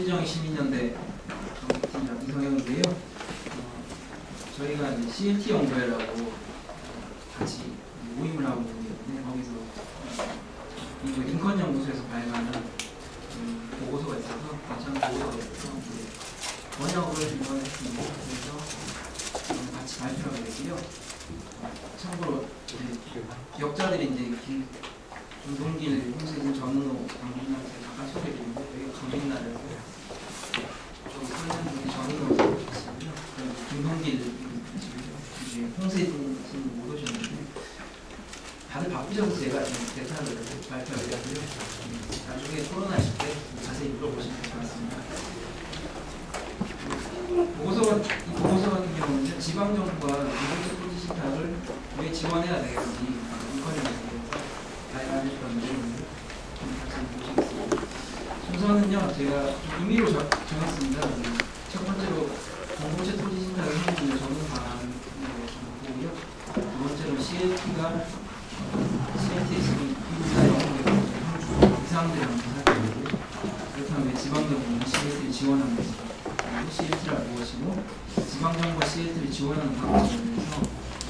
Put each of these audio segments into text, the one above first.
손희정의 시민연대 정책팀장 이성영인데요. 저희가 이제 CLT 연구회라고 같이 모임을 하고 있는데 거기서 이거 링컨 연구소에서 발간한 보고서가 있어서 괜찮은 보고서가 있어서 번역을 이번에 했습니다. 그래서 같이 발표하게 됐고요. 참고로 기억자들이 이제 김동길, 홍세진, 전은호, 강민나한테 잠깐 소개해드리고 여기 강민나를 좀 설명드리고 전은호 있습니다. 김동길 이제 홍세진 씨는 못 오셨는데 다들 바쁘셔서 제가 대타를 발표하게 되고요. 나중에 토론하실 때 자세히 물어보시면 될 것 같습니다. 이 보고서 같은 경우는 지방정부가 공동체 토지 신탁을 왜 지원해야 되겠는지 인권에 대해서 발간해주던 내용을 같이 보시겠습니다. 순서는요, 제가 좀 임의로 정했습니다. 첫 번째로 공동체 토지 신탁을 하는 전문 방안을 보고요. 두 번째로 CLT에 있으면 이사 영역의 이사항들을 한번 살펴보고, 그렇다면 왜 지방정부는 CLT를 지원하는지, 그리고 CLT가 무엇이고 지방정부가 CLT를 지원하는 방법에 대해서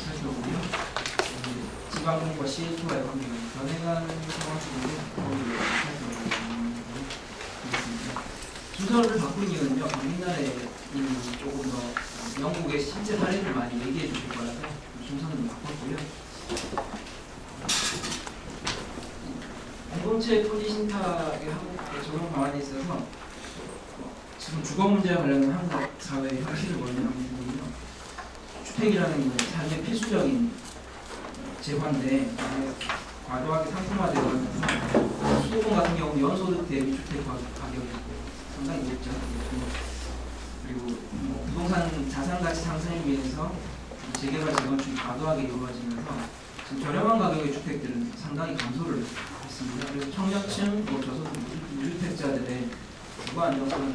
살펴보고요. 지방정부와 CLT와의 관계가 변해가는 상황 속에 거기를 살펴보겠습니다. 순서를 바꾼 이유는요, 강민나래 님이 조금 더 영국의 실제 사례를 많이 얘기해 주실 거라서 순서는 바꿨고요. 공동체 토지 신탁의 한국의 적용 방안에 있어서 지금 주거 문제와 관련된 한국 사회의 현실을 원하는 부분이요. 주택이라는 건 삶의 필수적인 재화인데 과도하게 상품화되어서 수도권 같은 경우는 연소득 대비 주택 가격이 상당히 높죠. 그리고 부동산 자산 가치 상승을 위해서 재개발 재건축이 과도하게 이루어지면서 지금 저렴한 가격의 주택들은 상당히 감소를 했습니다. 그래서 청년층, 저소득 무주택자들의 주거 안정성은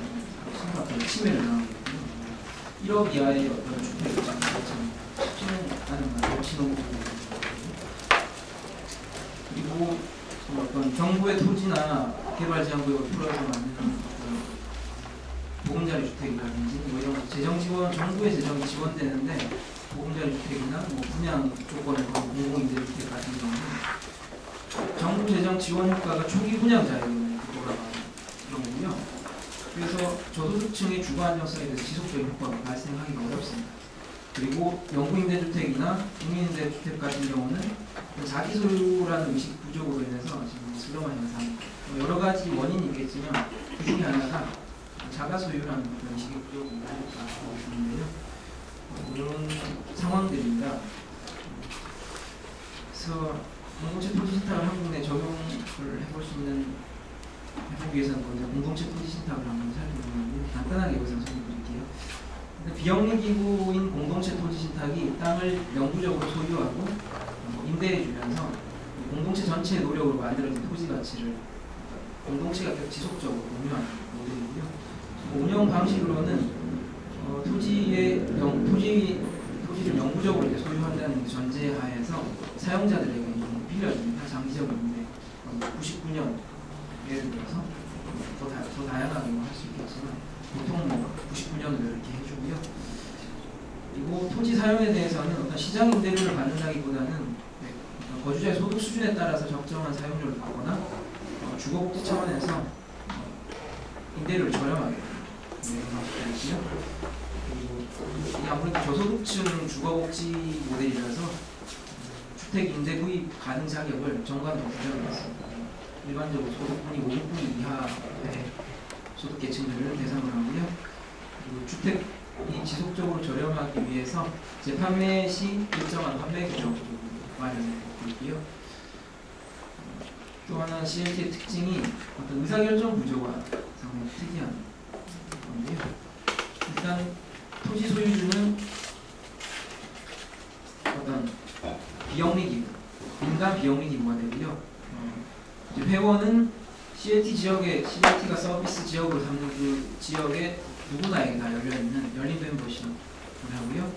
심각한 침해를 당하거든요. 1억 이하의 어떤 주택을 쉽지는 않은 말, 신혼부부. 그리고 어떤 정부의 토지나 개발지원구역을 풀어서 만드는 보금자리 주택이라든지 뭐 이런 재정 지원, 정부의 재정이 지원되는데 보금자리 주택이나 뭐 분양 조건을 거는 공공임대주택 같은 경우는 정부 재정 지원 효과가 초기 분양 자율로 돌아가는 그런 거고요. 그래서 저소득층의 주거 안정성에 대해서 지속적인 효과가 발생하기가 어렵습니다. 그리고 영구임대주택이나 국민임대주택 같은 경우는 자기 소유라는 의식 부족으로 인해서 지금 슬럼화 현상, 여러 가지 원인이 있겠지만 그 중에 하나가 자가 소유라는 그런 의식의 부족을 가지고 있는데요. 이런 상황들입니다. 그래서 공동체 토지 신탁을 한국 내 적용을 해볼 수 있는 해보기 위해서는 먼저 공동체 토지 신탁을 한번 살펴보는데 간단하게 여기서 설명드릴게요. 비영리기구인 공동체 토지 신탁이 땅을 영구적으로 소유하고 임대해주면서 공동체 전체의 노력으로 만들어진 토지 가치를 공동체가 지속적으로 공유하는 모델이고요. 운영 방식으로는 토지를 영구적으로 이제 소유한다는 전제하에서 사용자들에게 빌려줍니다. 장기적인 임대 99년 예를 들어서 더 다양하게 할 수 있겠지만 보통 99년으로 이렇게 해주고요. 그리고 토지 사용에 대해서는 어떤 시장 임대료를 받는다기보다는 거주자의 소득 수준에 따라서 적정한 사용료를 받거나 주거복지 차원에서 임대료를 저렴하게 그리고 아무래도 저소득층 주거복지 모델이라서 주택 임대 구입 가능 자격을 정관으로 규정했습니다. 일반적으로 소득분이 5억분 이하의 소득계층들을 대상으로 하고요. 그리고 주택이 지속적으로 저렴하기 위해서 재판매 시 일정한 판매 규정을 마련하고 있고요. 또 하나 CLT의 특징이 어떤 의사결정 구조가 상당히 특이한 건데요. 일단 토지 소유주는 어떤 비영리기구, 민간 비영리기구가 되고요. 회원은 CLT가 서비스 지역으로 삼는 그 지역에 누구나에게 다 열려있는 열린 멤버십을 하고요.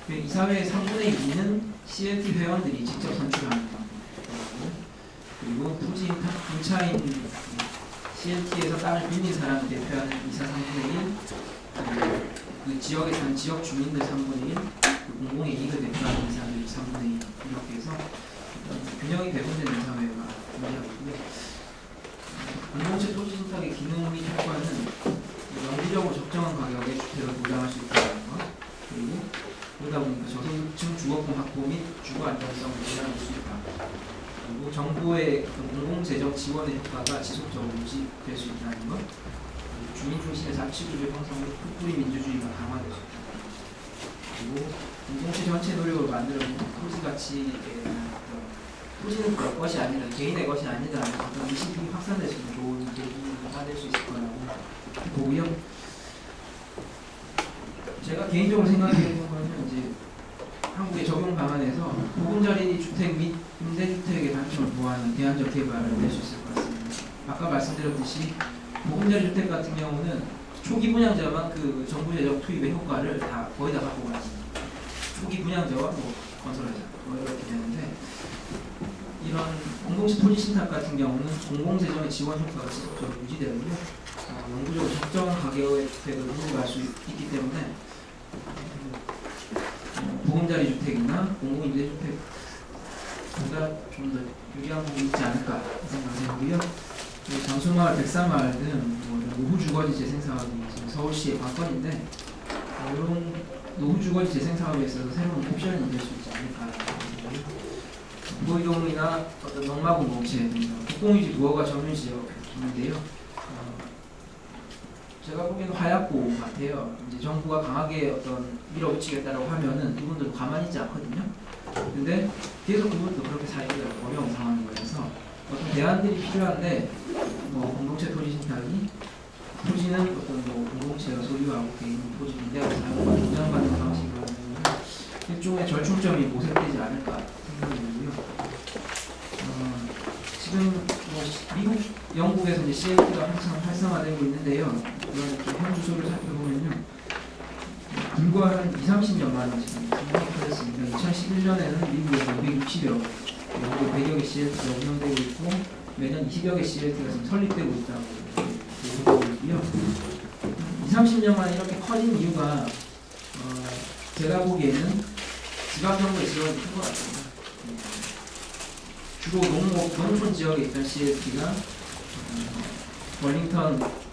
이사회의 3분의 2는 CLT 회원들이 직접 선출하는 거고요. 그리고 토지 임차인 CLT에서 땅을 빌린 사람을 대표하는 이사 3분의 1, 그 지역에 사는 지역 주민들 3분의 1, 그 공공의 이익을 대표하는 이사들 3분의 1 이렇게 해서 균형이 배분되는 사회가 존재하고 있고요. 공동체 토지 신탁의 기능 및 효과는 영구적으로 적정한 가격에 주택을 보장할 수 있다는 것, 그리고 그러다 보니까 저소득층 주거권 확보 및 주거 안정성을 보장할 수 있다. 그리고 정부의 공공재정 지원의 효과가 지속적으로 유지될 수 있다는 것, 주민 중심의 자치구조 형성 및 풋뿌리 민주주의가 강화될 수 있다. 그리고 공동체 전체 노력으로 만들어진 토지 가치에 대한 토지는 그럴 것이 아니라 개인의 것이 아니다라는 어떤 의식이 확산될 수 있는 좋은 계기가 될 수 있을 거라고 보고요. 제가 개인적으로 생각하는 거는 이제 한국의 적용 방안에서 보금자리 주택 및 임대주택의 단점을 보완하는 대안적 개발을 낼 수 있을 것 같습니다. 아까 말씀드렸듯이 보금자리 주택 같은 경우는 초기 분양자만 그 정부 재정 투입의 효과를 다 거의 다 갖고 갔습니다. 초기 분양자와 뭐 건설회사 뭐 이렇게 되는데, 이런 공동체 토지 신탁 같은 경우는 공공재정의 지원 효과가 지속적으로 유지되고요. 영구적으로 적정한 가격의 주택을 공급할 수 있기 때문에 보금자리 주택이나 공공임대주택보다 좀 더 유리한 부분이 있지 않을까 생각하고요. 장수마을, 백사마을 등 노후주거지 재생사업이 지금 서울시의 관건인데, 이런 노후주거지 재생사업에 있어서 새로운 옵션이 될 수 있지 않을까. 무이동이나 어떤 농마공동체, 국공유지 부허가 전문 지역인데요. 제가 보기에는 화약고 같아요. 이제 정부가 강하게 어떤 밀어붙이겠다라고 하면은 이분들도 가만히 있지 않거든요. 근데 계속 그분도 그렇게 살기가 어려운 상황인 거라서 어떤 대안들이 필요한데, 뭐 공동체 토지 신탁이 토지는 어떤 뭐 공동체가 소유하고 개인 토지 임대하고 사용과 보장받는 방식으로 하면 일종의 절충점이 모색되지 않을까 생각이 들고요. 지금 뭐 미국, 영국에서 이제 CLT가 한참 활성화되고 있는데요. 그런 현 주소를 살펴보면요, 불과 한 20-30년 만에 지금 상당히 커졌습니다. 2011년에는 미국에서 260여, 영국에 100여 개 CLT가 운영되고 있고, 매년 20여 개 CLT가 지금 설립되고 있다고 보고 있고요. 20-30년 만에 이렇게 커진 이유가 제가 보기에는 지방정부의 지원이 큰 것 같습니다. 주로 농촌 지역에 있던 CLT가 월링턴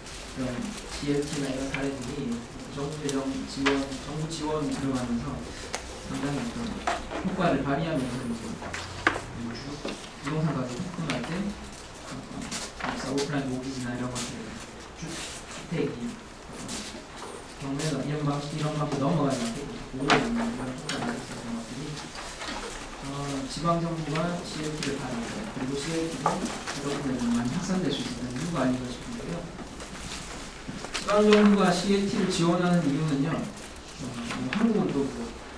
CLT나 이런 사례들이 정부 지원 들어가면서 상당히 어떤 효과를 발휘하면서 부동산 가격이 폭등할 때 서브프라임 모기지나 이런 것들 주택이 경매가 이런 만큼 넘어가지 않고 오래 있는 이런 효과가 있었던 것들이 지방정부가 CLT를 받는 것, 그리고 CLT가 여러분들은 많이 확산될 수 있다는 이유가 아닌가 싶은데요. 지방정부가 CLT를 지원하는 이유는요, 한국은 또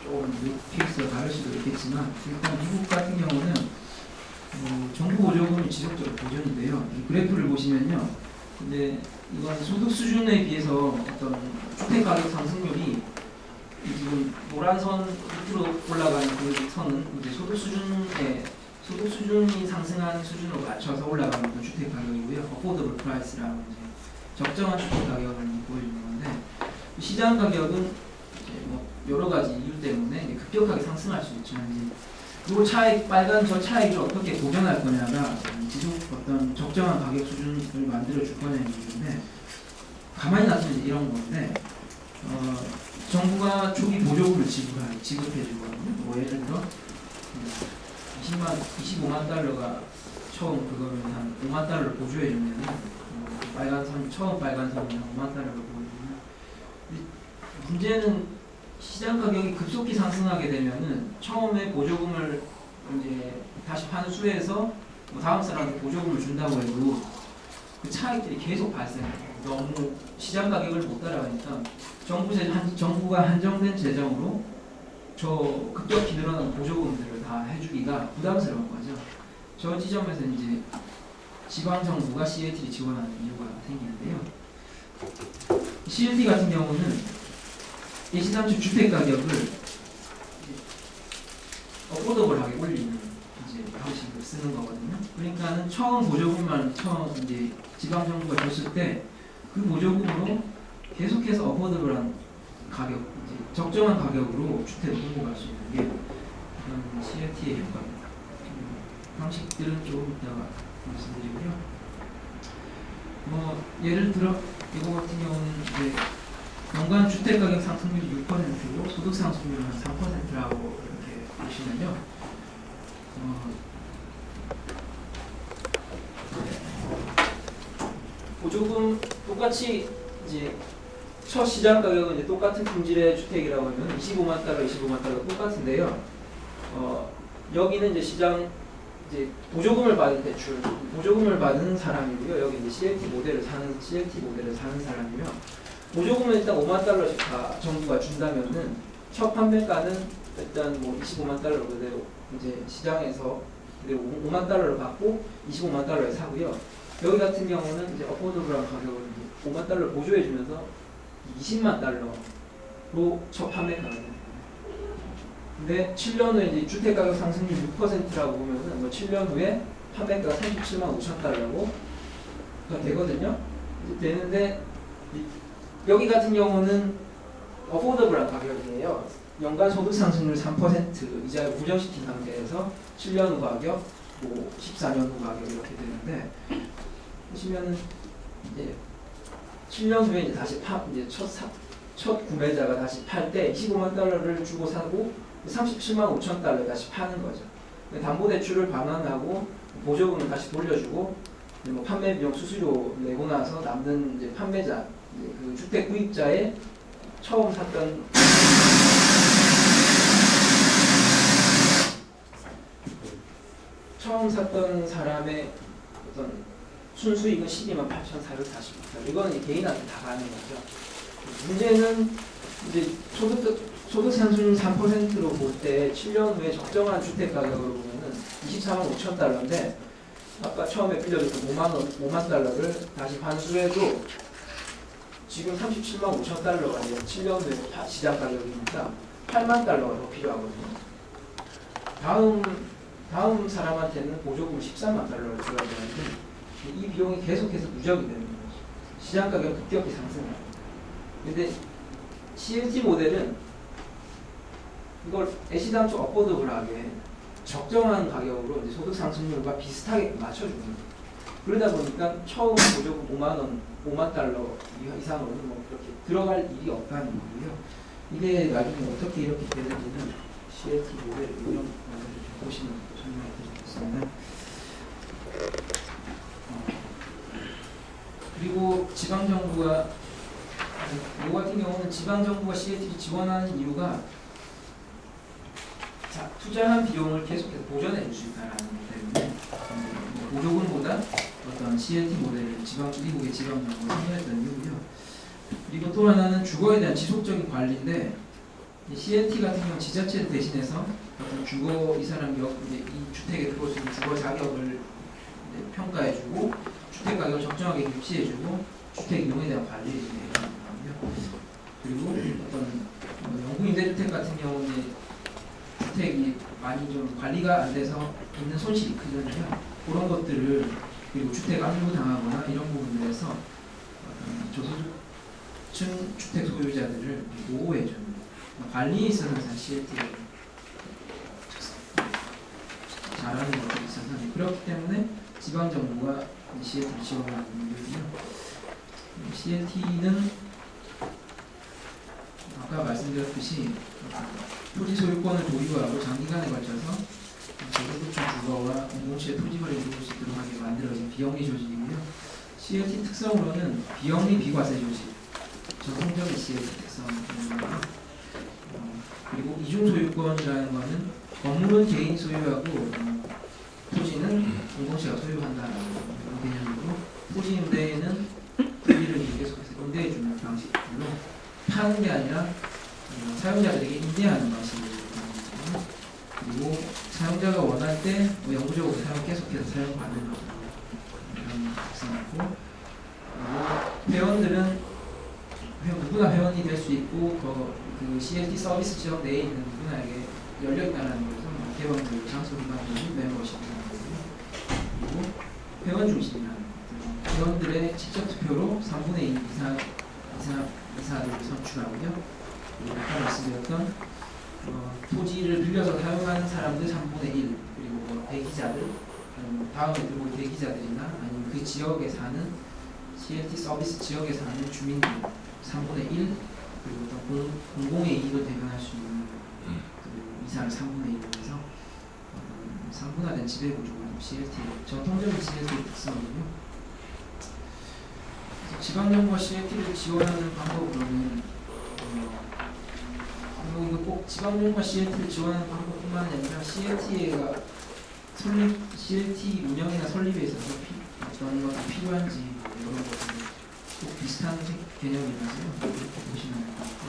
조금 케이스가 다를 수도 있겠지만, 일단 미국 같은 경우는 정부 보조금이 지속적으로 보존인데요. 이 그래프를 보시면요, 근데 이건 소득 수준에 비해서 어떤 주택 가격 상승률이 지금 노란 선 밑으로 올라가는 그 선은 이제 소득 수준이 상승한 수준으로 맞춰서 올라가는 그 주택 가격이고요. 어포더블 프라이스라고 이제 적정한 주택 가격을 보여주는 건데, 시장 가격은 이제 뭐 여러 가지 이유 때문에 이제 급격하게 상승할 수 있지만, 이제 이 차익, 빨간 저 차익을 어떻게 보존할 거냐가 지속 어떤 적정한 가격 수준을 만들어 줄 거냐는 얘기인데, 가만히 놔두면 이런 건데, 정부가 초기 보조금을 지급해 주거든요. 뭐 예를 들어 25만 달러가 처음 그거면 한 5만 달러를 보조해 주면 처음 빨간 선이 한 5만 달러를 보여주면, 문제는 시장 가격이 급속히 상승하게 되면은 처음에 보조금을 이제 다시 환수해서 뭐 다음 사람한테 보조금을 준다고 해도 그 차익들이 계속 발생해요. 너무 시장 가격을 못 따라가니까 정부가 한정된 재정으로 저 급격히 늘어난 보조금들을 다 해주기가 부담스러운 거죠. 저 지점에서 이제 지방 정부가 CLT를 지원하는 이유가 생기는데요. CLT 같은 경우는 예시단축 주택 가격을 어포더블하게 올리는 이제 방식을 쓰는 거거든요. 그러니까는 처음 보조금만 이제 지방 정부가 줬을 때 그 보조금으로 계속해서 어포더블한 가격, 이제 적정한 가격으로 주택을 공급할 수 있는 게 그런 CLT의 효과입니다. 방식들은 조금 이따가 말씀드리고요. 예를 들어 이거 같은 경우는 이제 연간 주택 가격 상승률이 6%고 소득 상승률은 3%라고 이렇게 보시면요. 보조금 똑같이 이제 첫 시장 가격은 이제 똑같은 품질의 주택이라고 하면 25만 달러 똑같은데요. 여기는 이제 시장 이제 보조금을 받은 대출, 보조금을 받는 사람이고요. 여기 이제 CLT 모델을 사는 사람이며 보조금은 일단 5만 달러씩 다 정부가 준다면은 첫 판매가는 일단 뭐 25만 달러 그대로 이제 시장에서 그대로 5만 달러를 받고 25만 달러에 사고요. 여기 같은 경우는 이제 어포더블한 가격을 5만 달러 보조해주면서 20만 달러로 첫 판매가가 됩니다. 근데 7년 후에 이제 주택가격 상승률 6%라고 보면은 뭐 7년 후에 판매가가 37만 5천 달러가 되거든요. 이제 되는데 여기 같은 경우는 어포더블한 가격이에요. 연간 소득 상승률 3% 이자를 고정시킨 상태에서 7년 후 가격, 뭐 14년 후 가격 이렇게 되는데 보시면은 이제 7년 후에 이제 다시 이제 첫 구매자가 다시 팔 때 25만 달러를 주고 사고 37만 5천 달러에 다시 파는 거죠. 담보대출을 반환하고 보조금을 다시 돌려주고 뭐 판매 비용 수수료 내고 나서 남는 이제 판매자, 이제 그 주택 구입자의 처음 샀던 사람의 어떤 순수익은 12만 8,440원. 이거는 개인한테 다 가는 거죠. 문제는 이제 소득 상승률 3%로 볼 때 7년 후에 적정한 주택 가격으로 보면은 24만 5천 달러인데 아까 처음에 빌려줬던 5만 달러를 다시 환수해도 지금 37만 5천 달러가 아니라 7년 후에 시장 가격이니까 8만 달러가 더 필요하거든요. 다음 사람한테는 보조금 13만 달러를 줘야 되는데 이 비용이 계속해서 누적이 되는 거죠. 시장 가격은 급격히 상승합니다. 근데 CLT 모델은 이걸 애시당초 어포더블하게 적정한 가격으로 이제 소득 상승률과 비슷하게 맞춰줍니다. 그러다 보니까 처음 보조금 5만 달러 이상으로는 뭐 그렇게 들어갈 일이 없다는 거고요. 이게 나중에 어떻게 이렇게 되는지는 CLT 모델 운영 모델을 보시면 설명해 드리겠습니다. 그리고 지방정부가 이 같은 경우는 지방정부가 CLT를 지원하는 이유가 투자한 비용을 계속해서 보전해 줄 수 있다는 것 때문에 보조금보다 어떤 CLT 모델을 미국의 지방정부가 선호했던 이유고요. 그리고 또 하나는 주거에 대한 지속적인 관리인데 CLT 같은 경우는 지자체를 대신해서 어떤 주거 이 사람이 이 주택에 들어올 수 있는 주거 자격을 평가해주고 주택 가격을 적정하게 유지해주고 주택 이용에 대한 관리해주는 거고요. 그리고 어떤 영구 임대주택 같은 경우는 주택이 많이 좀 관리가 안 돼서 있는 손실이 크거든요. 그런 것들을 그리고 주택 압류 당하거나 이런 부분들에서 저소득층 주택 소유자들을 보호해주는 관리에 있어서 CLT를 잘하는 것들이 있어서 그렇기 때문에 지방 정부가 CLT를 지원하는 이유고요. CLT는 아까 말씀드렸듯이 토지 소유권을 보유하고 장기간에 걸쳐서 저소득층 주거와 공동시에 토지를 이루어질 수 있도록 하게 만들어진 비영리 조직이고요. CLT 특성으로는 비영리 비과세 조직, 전통적인 CLT 특성입니다. 그리고 이중 소유권이라는 것은 건물은 개인이 소유하고 토지는 공동체가 소유한다는 그런 개념으로 토지 임대에는 토지를 계속해서 임대해주는 방식으로 파는 게 아니라 사용자들에게 임대하는 방식이거든요. 그리고 사용자가 원할 때 영구적으로 계속해서 사용받는 그런 특성이고, 회원들은 누구나 회원이 될 수 있고 그 CLT 서비스 지역 내에 있는 누구나에게 열려있다는 것은 회원들, 장소 기반적인 멤버십이라는 거고요. 그리고 회원 중심이라는 것들. 직원들의 직접 투표로 3분의 2 이사를 선출하고요. 그리고 아까 말씀드렸던 토지를 빌려서 사용하는 사람들 3분의 1, 그리고 뭐 대기자들, 다음에 들어올 대기자들이나 아니면 그 지역에 사는 CLT 서비스 지역에 사는 주민들 3분의 1, 그리고 또 공공의 이익을 대변할 수 있는 그 이사를 3분의 1로 해서 상분화된 지배구조가 CLT, 전통적인 CLT의 특성이고요. 지방정부가 CLT를 지원하는 방법으로는 그리고 이거 꼭 지방정부가 CLT를 지원하는 방법뿐만 아니라 CLT가 설립, CLT 운영이나 설립에 있어서 어떤 것이 필요한지 이런 것들이 꼭 비슷한 개념이라서요. 이렇게 보시면 될 것 같고,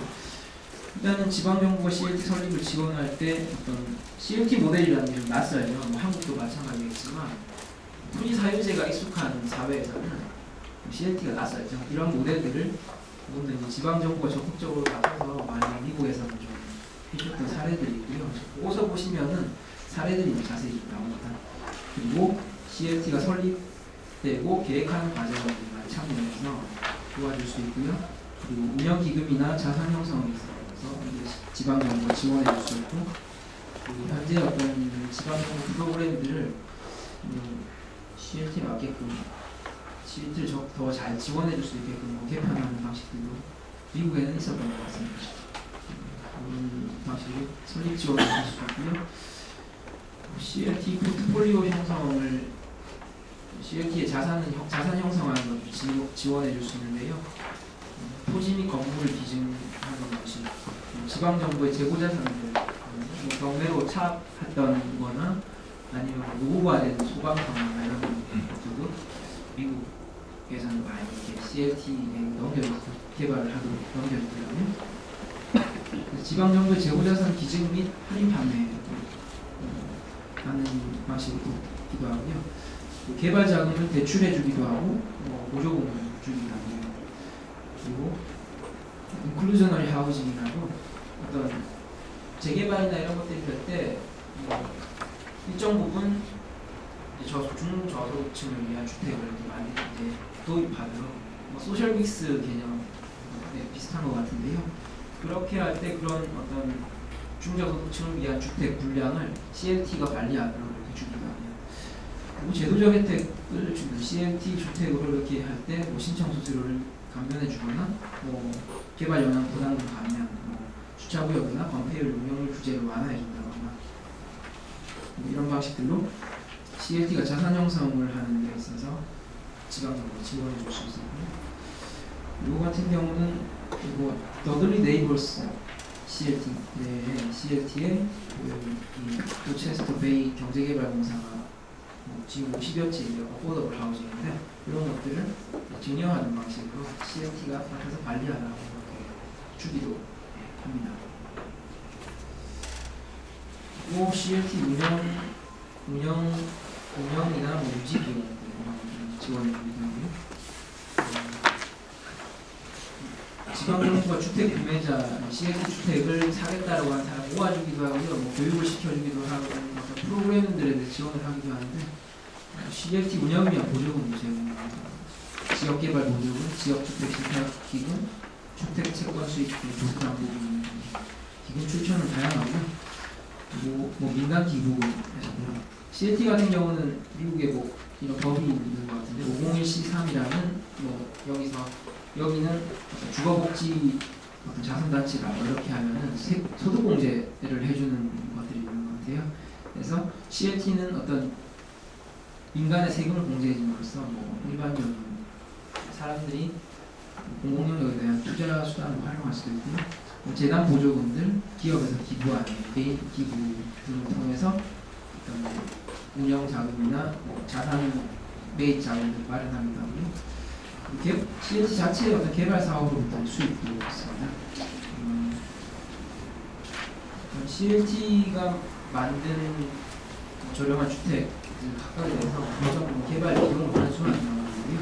일단은 지방정부가 CLT 설립을 지원할 때 어떤 CLT 모델이라는 게 좀 낯설죠. 뭐 한국도 마찬가지겠지만 토지 사유제가 익숙한 사회에서는 CLT가 낯설죠. 이런 모델들을 여러분들 지방정부가 적극적으로 나서서 많이 미국에서는 좀 해줬던 사례들이 있고요. 그곳서 보시면은 사례들이 자세히 나옵니다. 그리고 CLT가 설립되고 계획하는 과정을 많이 참여해서 도와줄 수 있고요. 그리고 운영기금이나 자산 형성에 있어서 지방정부가 지원해 줄 수 있고, 그리고 현재 어떤 지방정부 프로그램들을 CLT에 맞게끔 CLT를 더 잘 지원해 줄 수 있게끔 개편하는 방식들도 미국에는 있었던 것 같습니다. 그런 방식으로 설립 지원을 할 수 있고요. CLT 포트폴리오 형성을 CLT의 자산 형성하는 것도 지원해 줄 수 있는데요. 토지 및 건물을 기증하는 방식, 지방정부의 재고자산을 경매로 차압했던 거나 아니면 노후화된 소방서나 이런 것들도 미국에서는 많이 이렇게 CLT에 개발을 하도록 넘겨주더라고요. 지방정부의 재고자산 기증 및 할인 판매 하는 방식으로 기도 하고요. 개발 자금을 대출해 주기도 하고 보조금을 주기도 하고요. 그리고 인클루저너리 하우징이라고 어떤 재개발이나 이런 것들이 될 때 일정 부분 중저소득층을 위한 주택을 많이 이제 도입하도록 소셜 믹스 개념 비슷한 것 같은데요. 그렇게 할 때 그런 어떤 중저소득층을 위한 주택 분량을 CLT가 관리하도록 이렇게 주기도 하고요. 그리고 제도적 혜택을 주는 CLT 주택으로 이렇게 할 때 신청 수수료를 감면해 주거나 개발 영향 부담금 감면, 주차구역이나 건폐율 운영을 규제를 완화해 준다거나 이런 방식들로 CLT가 자산 형성을 하는 데 있어서 지방정부가 지원해 줄 수 있었고요. 이거 같은 경우는 더들리 네이버스 CLT의 로체스터 베이 경제개발공사가 지금 50여 채의 어포더블 하우징인데 이런 것들을 증여하는 방식으로 CLT가 맡아서 관리하라고 이렇게 주기도 합니다. 그리고 CLT 운영이나 유지 비용 지원해 주기도 하고요. 지방정부가 주택 구매자 CLT 주택을 사겠다라고 하는 사람 모아주기도 하고요. 교육을 시켜주기도 하고 프로그램들에 대해 지원을 하기도 하는데 CLT 운영을 위한 보조금도 제공합니다. 지역개발 보조금, 지역주택신탁기금, 주택채권 수익 보상 부분 기금 출처는 다양하고요. 그리고 민간 기부에서요. CLT 같은 경우는 미국에 이런 법이 있는 것 같은데 501C3이라는 여기는 주거복지 어떤 자선단체가 이렇게 하면은 소득공제를 해주는 것들이 있는 것 같아요. 그래서 CLT는 어떤 민간의 세금을 공제해줌으로써 일반적인 사람들이 공공영역에 대한 투자 수단으로 활용할 수도 있고요. 재단 보조금들, 기업에서 기부하는 개인 기부 등을 통해서 어떤 운영 자금이나 자산 매입 자금을 마련하기도 하고요. CLT 자체의 어떤 개발 사업으로부터 수입도 있습니다. CLT가 만든 저렴한 주택 각각에 대해서 개발 비용을 단순하게 나오는데요.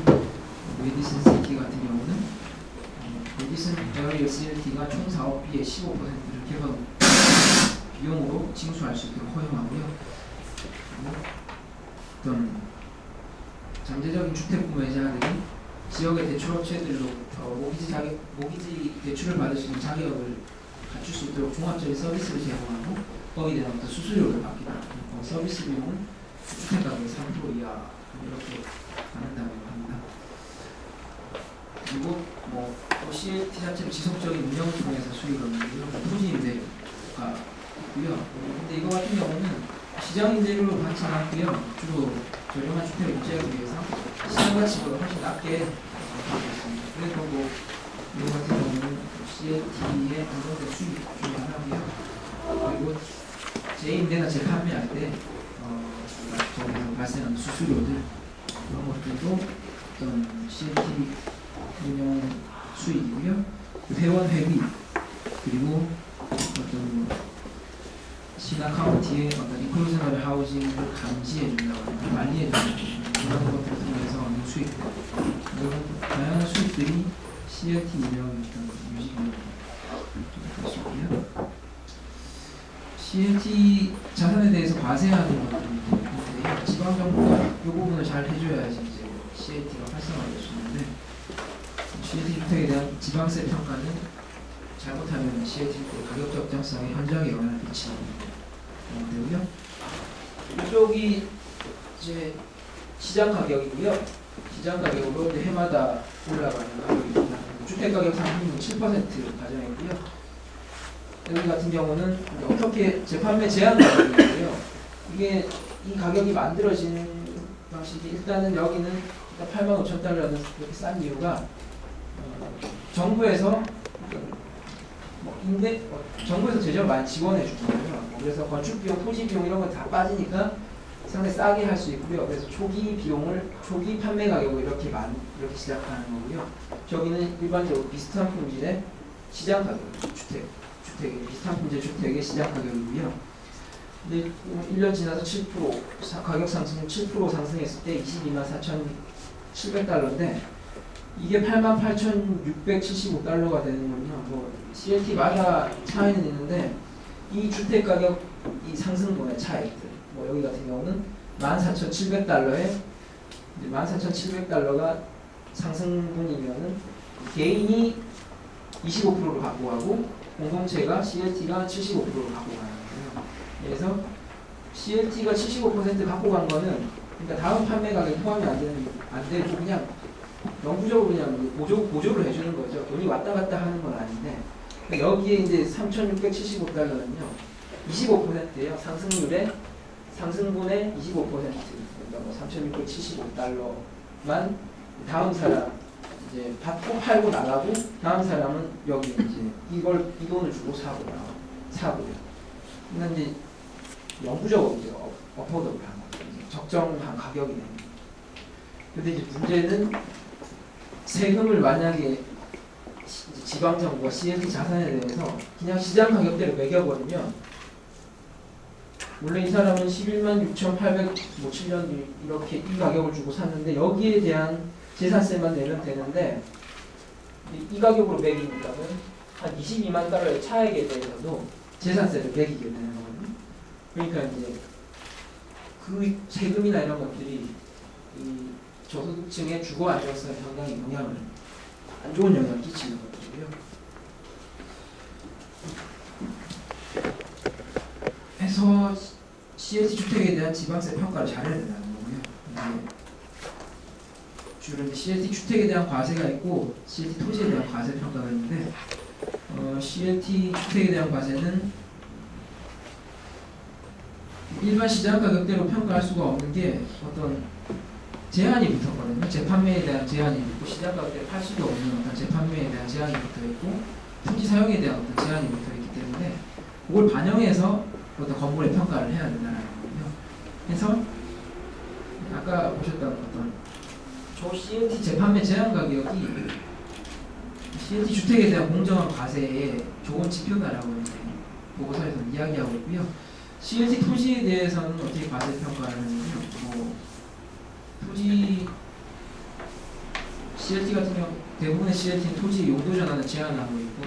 메디슨 시티 같은 경우는 메디슨 에어리어 CLT가 총 사업비의 15%를 개발 비용으로 징수할 수 있도록 허용하고요. 어떤 잠재적인 주택 구매자들이 지역의 대출업체들로부터 모기지 대출을 받을 수 있는 자격을 갖출 수 있도록 종합적인 서비스를 제공하고 거기에 대한 어떤 수수료를 받게 됩니다. 서비스 비용은 주택가격의 3% 이하 이렇게 받는다고 합니다. 그리고 CLT 자체는 지속적인 운영을 통해서 수익을 얻는 토지 임대료가 있고요. 근데 이거 같은 경우는 시장 임대료를 받지 않고요. 주로 저렴한 주택을 유지하기 위해서 시장 가치보다 훨씬 낮게 받고 있습니다. 그래서 이거 같은 경우는 CLT의 안정된 수익 중에 하나고요. 그리고 재임대나 재판매할 때 저기서 발생하는 수수료들 그런 것들도 어떤 CLT 운영 수익이고요. 회원 회비 그리고 어떤 시나 카운티의 어떤 인클루저널 하우징을 감시해준다거나 관리해준다거나 이런 것들을 통해서 얻는 수익 이런 다양한 수익들이 CLT 운영의 어떤 유지비용을 볼 수 있고요. CLT 자산에 대해서 과세하는 것들이 있는데 지방정부가 이 부분을 잘 해줘야지 이제 CLT가 활성화될 수 있는데 CLT 주택에 대한 지방세 평가는 잘못하면 CLT 주택 가격 적정성에 현저하게 영향을 미치는 되고요. 이쪽이 이제 시장 가격이고요. 시장 가격으로 해마다 올라가는 가격입니다. 주택 가격 상승률은 7% 가정이고요. 여기 같은 경우는 어떻게 재판매 제한 가격이고요. 이게 이 가격이 만들어진 방식이 일단은 여기는 85,000달러는 이렇게 싼 이유가 정부에서 정부에서 재정을 많이 지원해 주거든요. 그래서 건축 비용, 토지 비용 이런 거 다 빠지니까 상당히 싸게 할 수 있고요. 그래서 초기 판매 가격을 이렇게 시작하는 거고요. 저기는 일반적으로 비슷한 품질의 시장 가격, 주택의 비슷한 품질 주택의 시장 가격이고요. 근데 1년 지나서 7% 가격 상승 7% 상승했을 때 224,700달러인데 이게 88,675달러가 되는 거는요. CLT마다 차이는 있는데 이 주택 가격 이 상승분의 차이들 여기 같은 경우는 14,700달러에 14,700달러가 상승분이면은 개인이 25%를 갖고 가고 공동체가 CLT가 75%를 갖고 가는 거예요. 그래서 CLT가 75% 갖고 간 거는 그러니까 다음 판매 가격에 포함이 안 되고 그냥 영구적으로 그냥 보조를 해주는 거죠. 돈이 왔다 갔다 하는 건 아닌데 여기에 이제 3,675달러는요 25%예요. 상승분의 25%. 그러니까 3,675달러만 다음 사람 이제 받고 팔고 나가고 다음 사람은 여기 이제 이 돈을 주고 사고요. 근데 이제 영구적으로 이제 어포더블한 거죠. 적정한 가격이 됩니다. 근데 이제 문제는 세금을 만약에 지방정부가 CLT 자산에 대해서 그냥 시장 가격대로 매겨버리면 원래 이 사람은 116,807년 이렇게 이 가격을 주고 샀는데 여기에 대한 재산세만 내면 되는데 이 가격으로 매기니까는 한 22만 달러의 차액에 대해서도 재산세를 매기게 되는 거거든요. 그러니까 이제 그 세금이나 이런 것들이 이 저소득층의 주거 안정성에 상당히 안 좋은 영향을 끼치는 것들이고요. 해서 CLT 주택에 대한 지방세 평가를 잘해야 된다는 거고요. 주로 이제 CLT 주택에 대한 과세가 있고 CLT 토지에 대한 과세 평가가 있는데 CLT 주택에 대한 과세는 일반 시장 가격대로 평가할 수가 없는 게 어떤 제한이 붙었거든요. 재판매에 대한 제한이 있고 시장 가격대로 팔 수도 없는 어떤 재판매에 대한 제한이 붙어 있고 토지 사용에 대한 어떤 제한이 붙어 있기 때문에 그걸 반영해서 어떤 건물의 평가를 해야 된다는 거거든요. 그래서 아까 보셨던 어떤 저 CLT 재판매 제한 가격이 CLT 주택에 대한 공정한 과세의 좋은 지표다라고 이제 보고서에서 이야기하고 있고요. CLT 토지에 대해서는 어떻게 과세 평가를 하냐면요. 토지 CLT 같은 경우 대부분의 CLT는 토지 용도 전환을 제한하고 있고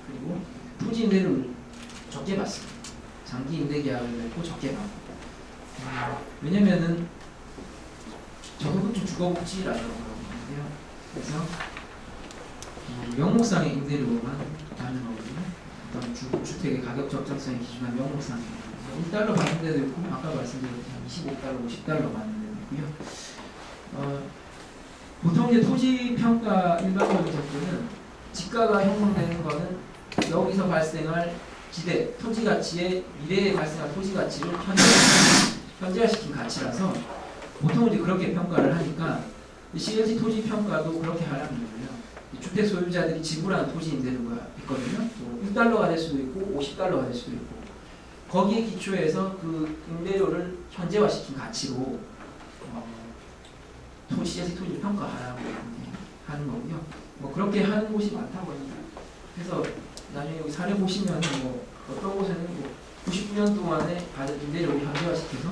그리고 토지 임대료를 적게 받습니다. 장기 임대 계약을 맺고 적게 받고 왜냐면은 이것은 주거복지라고 하는데요. 그래서 명목상의 임대료만 받는 거거든요. 어떤 주택의 가격 적정성에 기준한 명목상의 1달러 받는 데도 있고 아까 말씀드렸듯이 한 25달러, 50달러 받는 데도 있고요. 보통 이제 토지 평가 일반적인 접근은 지가가 형성되는 거는 여기서 발생할 지대, 토지 가치의 미래에 발생할 토지 가치를 현재화시킨 가치라서 보통 이제 그렇게 평가를 하니까 CLT 토지 평가도 그렇게 하라는 거예요. 주택 소유자들이 지불하는 토지 임대료가 있거든요. 1달러가 될 수도 있고 50달러가 될 수도 있고 거기에 기초해서 그 임대료를 현재화시킨 가치로 CLT 토지를 평가하라고 하는 거고요. 뭐 그렇게 하는 곳이 많다고 합니다. 그래서 나중에 여기 사례 보시면 뭐 어떤 곳에는 뭐 99년 동안에 받은 임대료를 현재화시켜서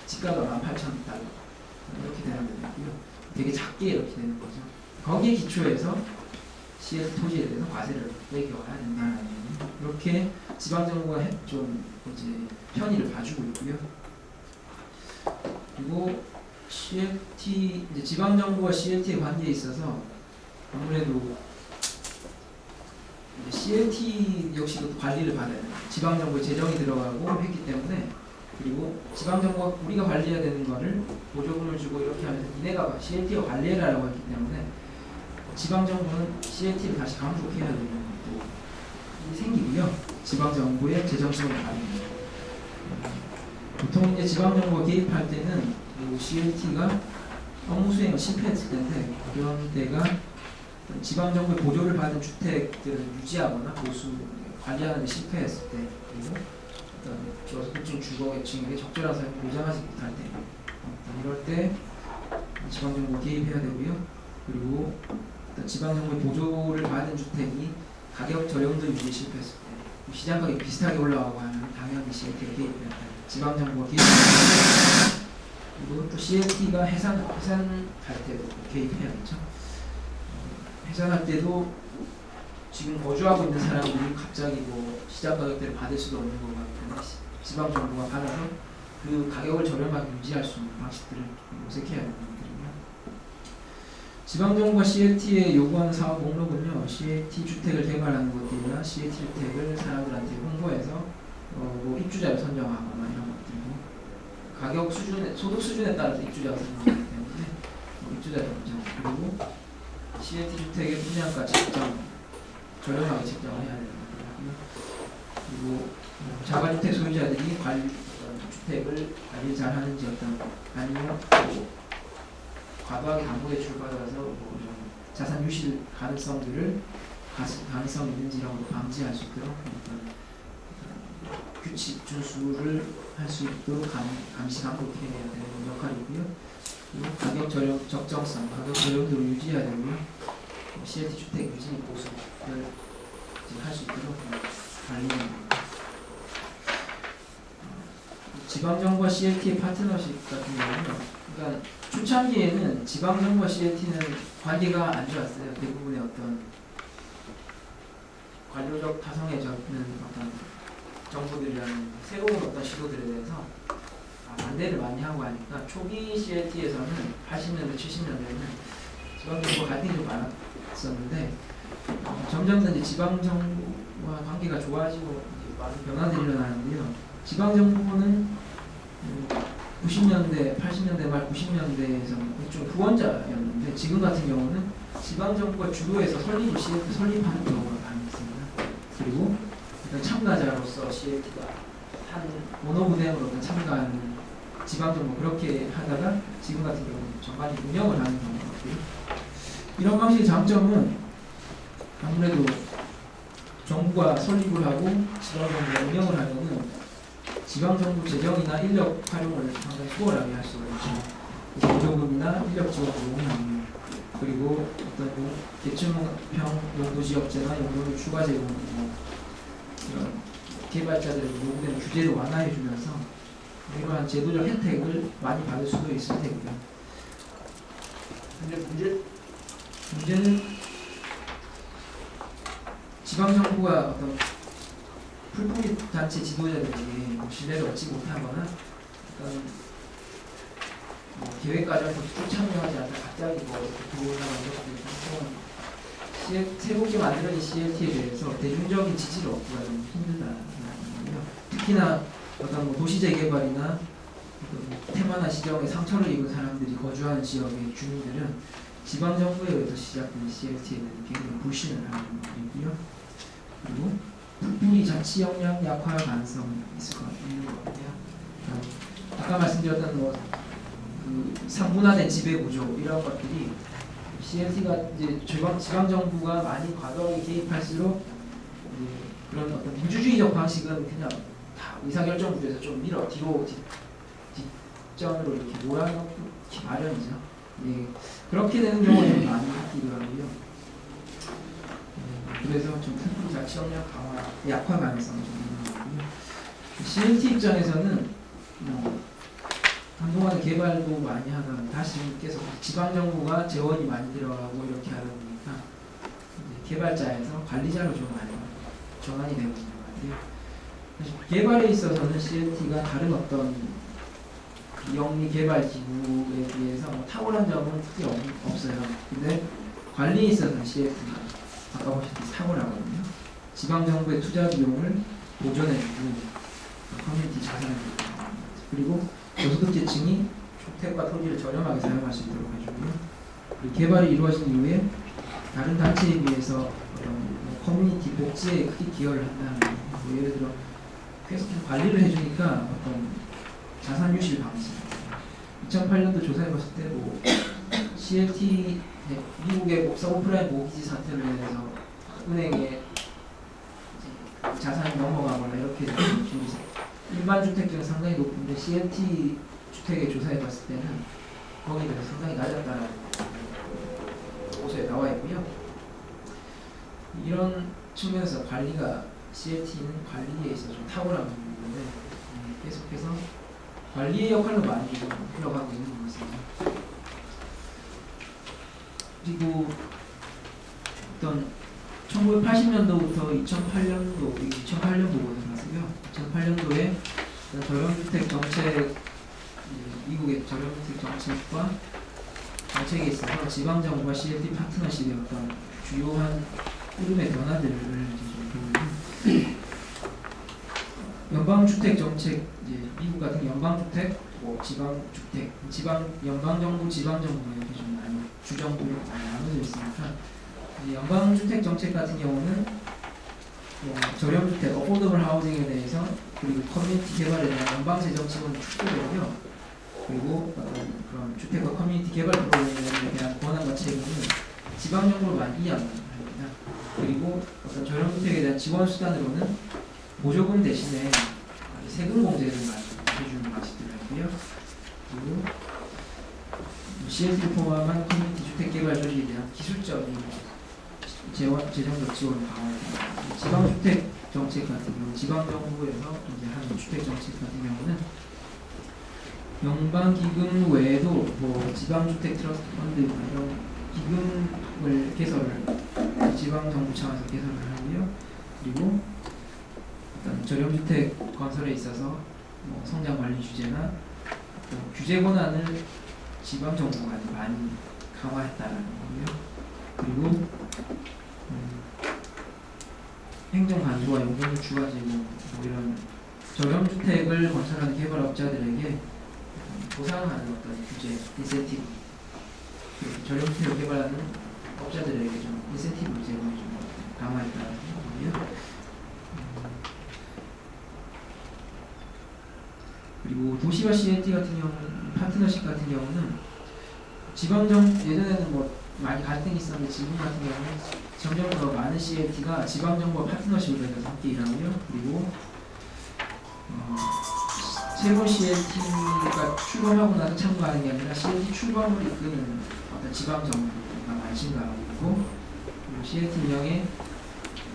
지가가 18,000달러 이렇게 되는 데도 있고요. 되게 작게 이렇게 되는 거죠. 거기에 기초해서 CS 토지에 대해서 과세를 매겨야 된다는 이렇게 지방정부가 좀 이제 편의를 봐주고 있고요. 그리고 CLT 이제 지방정부와 CLT의 관계에 있어서 아무래도 CLT 역시도 관리를 받아야 돼요. 지방정부에 재정이 들어가고 했기 때문에 그리고 지방정부가 우리가 관리해야 되는 거를 보조금을 주고 이렇게 하면서 니네가 CLT가 관리해라라고 했기 때문에 지방정부는 CLT를 다시 감독해야 되는 것도 생기고요. 지방정부의 재정성을 가립니다. 보통 이제 지방정부가 개입할 때는 CLT가 업무 수행을 실패했을 텐데 그런 때가 지방정부의 보조를 받은 주택들을 유지하거나 보수 관리하는 데 실패했을 때 그리고 저소득층 주거계층에게 적절한 사용을 보장하지 못할 때 이럴 때 지방정부가 개입해야 되고요. 그리고 지방정부의 보조를 받은 주택이 가격 저렴도 유지에 실패했을 때 시장 가격이 비슷하게 올라가고 하면 당연히 CLT가 개입해야 돼요. 지방정부가 개입해야 되고 그리고 또 CLT가 해산할 때도 개입해야겠죠. 해산할 때도 지금 거주하고 있는 사람들이 갑자기 뭐 시장 가격대를 받을 수도 없는 것 같아요. 지방 정부가 받아서 그 가격을 저렴하게 유지할 수 있는 방식들을 모색해야 되는 것들이고요. 지방 정부가 CLT에 요구하는 사업 목록은요, CLT 주택을 개발하는 것들이나 CLT 주택을 사람들한테 홍보해서 뭐 입주자를 선정하거나 이런 것들이고 가격 수준에 소득 수준에 따라서 입주자가 선정하기 때문에 입주자를 선정 그리고 CLT 주택의 분양가 책정 저렴하게 책정을 해야 되는 거고요. 그리고 자가주택 소유자들이 주택을 관리 잘 하는지 아니면 과도하게 담보대출 받아서 뭐 자산 유실 가능성들을 가능성 있는지 이런 걸 방지할 수 있도록 규칙 준수를 할 수 있도록 감시 감독해야 되는 역할이고요. 그리고 가격 저렴 적정성, 가격 저렴도를 유지해야 되고요. CLT 주택 유지 보수를 할 수 있도록 관리하는 겁니다. 지방정부와 CLT의 파트너십 같은 경우는 그러니까 초창기에는 지방정부와 CLT는 관계가 안 좋았어요. 대부분의 어떤 관료적 타성에 접는 어떤 정부들이라는 새로운 어떤 시도들에 대해서 반대를 많이 하고 하니까 초기 CLT에서는 80년대, 70년대에는 지방정부와 갈등이 좀 많았었는데 점점 더 이제 지방정부와 관계가 좋아지고 많은 변화들이 일어나는데요. 지방정부는 90년대, 80년대 말 90년대에서는 좀 후원자였는데 지금 같은 경우는 지방정부가 주도해서 설립하는 경우가 많이 있습니다. 그리고 참가자로서 CLT가 한 모노분양으로 참가하는 지방정부 그렇게 하다가 지금 같은 경우는 전반이 운영을 하는 경우가 있고요. 이런 방식의 장점은 아무래도 정부가 설립을 하고 지방정부가 운영을 하려면 지방정부 재정이나 인력 활용을 상당히 수월하게 할 수가 있죠. 보조금이나 인력 지원을 용이하고 그리고 어떤 계층형 용도지역제나 용도를 추가 제공 이런 개발자들의 요구되는 규제를 완화해주면서 이러한 제도적 혜택을 많이 받을 수도 있을 테고요. 근데 문제는 지방정부가 어떤 풀뿌리 단체 지도자들에게 신뢰를 얻지 못하거나 계획 과정에서 쭉 참여하지 않다 갑자기 뭐 들어오다가 이렇게 새롭게 만들어진 CLT에 대해서 대중적인 지지를 얻기가 좀 힘들다는 거예요. 특히나 어떤 뭐 도시 재개발이나 테마나 시정에 상처를 입은 사람들이 거주하는 지역의 주민들은 지방 정부에 의해서 시작된 CLT에 대해 굉장히 불신을 하는 분들이고요. 그리고 북부리 자치 역량 약화 가능성이 있을 것 같아요. 아까 말씀드렸던 그 상분화된 지배 구조 이런 것들이 CLT가 이제 지방 정부가 많이 과도하게 개입할수록 그런 어떤 민주주의적 방식은 그냥 다 의사결정 구조에서 좀 밀어 뒤로 뒷전으로 이렇게 몰아넣기 마련이죠. 예, 그렇게 되는 경우가 좀 많이 있기도 하고요. 그래서 좀 북부리 자치 역량 강화 약화 가능성이 좀 있는 거고요. CLT 입장에서는 한동안 개발도 많이 하다가 다시 계속 지방정부가 재원이 많이 들어가고 이렇게 하다 보니까 개발자에서 관리자로 좀 많이 전환이 되고 있는 것 같아요. 개발에 있어서는 CLT가 다른 어떤 영리 개발 기구에 비해서 뭐 탁월한 점은 크게 없어요. 근데 관리에 있어서는 CLT가 아까 보셨듯이 탁월하거든요. 지방정부의 투자 비용을 보존해주고 커뮤니티 자산을 그리고 저소득계층이 주택과 토지를 저렴하게 사용할 수 있도록 해주고요. 그리고 개발이 이루어진 이후에 다른 단체에 비해서 커뮤니티 복지에 크게 기여를 한다는 뭐 예를 들어 계속 관리를 해주니까 어떤 자산 유실 방식 2008년도 조사해봤을 때 뭐 CLT 미국의 서브프라임 모기지 사태를 인해서 은행에 자산이 넘어가거나 이렇게 되는 일반 주택 중에 상당히 높은데 CLT 주택에 조사해봤을 때는 거기에 비해서 상당히 낮았다는 보고서에 나와 있고요. 이런 측면에서 관리가 CLT는 관리에 있어서 좀 탁월한 부분인데 계속해서 관리의 역할로 많이 좀 흘러가고 있는 것 같습니다. 그리고 어떤 1980년도부터 2008년 보고서라서요. 2008년도에 저렴주택 정책, 미국의 저렴주택 정책과 정책에 있어서 지방정부와 CLT 파트너십의 어떤 주요한 흐름의 변화들을 좀 보면 연방주택 정책, 이제 미국 같은 연방주택, 뭐 지방주택, 연방정부, 지방정부 이렇게 좀 많이 주정부 이렇게 많이 나눠져 있으니까 연방주택 정책 같은 경우는 저렴주택, 어포더블 하우징에 대해서 그리고 커뮤니티 개발에 대한 연방재정 지원이 축소되고요. 그리고 그런 주택과 커뮤니티 개발 프로그램에 대한 권한과 책임은 지방정부로 많이 이양합니다. 그리고 어떤 저렴주택에 대한 지원 수단으로는 보조금 대신에 세금 공제를 많이 해주는 방식들을 하고요. 그리고 CLT를 포함한 커뮤니티 주택 개발 조직에 대한 기술적인 재정적 지원을 강화합니다. 지방주택 정책 같은 경우, 지방정부에서 이제 하는 주택 정책 같은 경우는 연방기금 외에도 뭐 지방주택 트러스트 펀드 이런 기금을 개설을 지방정부 차원에서 개설을 하고요. 그리고 어떤 저렴주택 건설에 있어서 뭐 성장관리 규제나 규제 권한을 지방정부가 많이 강화했다는 거고요. 그리고 행정 간소와 용적률 추가 제공 뭐 이런 저렴주택을 건설하는 개발업자들에게 보상하는 어떤 규제, 인센티브 저렴주택을 개발하는 업자들에게 좀 인센티브 제공을 좀 강화했다는 거고요. 그리고 도시와 CLT 같은 경우는 파트너십 같은 경우는 예전에는 뭐 많이 갈등이 있었는데 지금 같은 경우는 점점 더 많은 CLT가 지방정부와 파트너십으로 해서 함께 일하고요. 그리고 새로운 CLT가 출범하고 나서 참가하는 게 아니라 CLT 출범을 이끄는 어떤 지방정부가 많이 증가하고 있고 그리고 CLT 운영에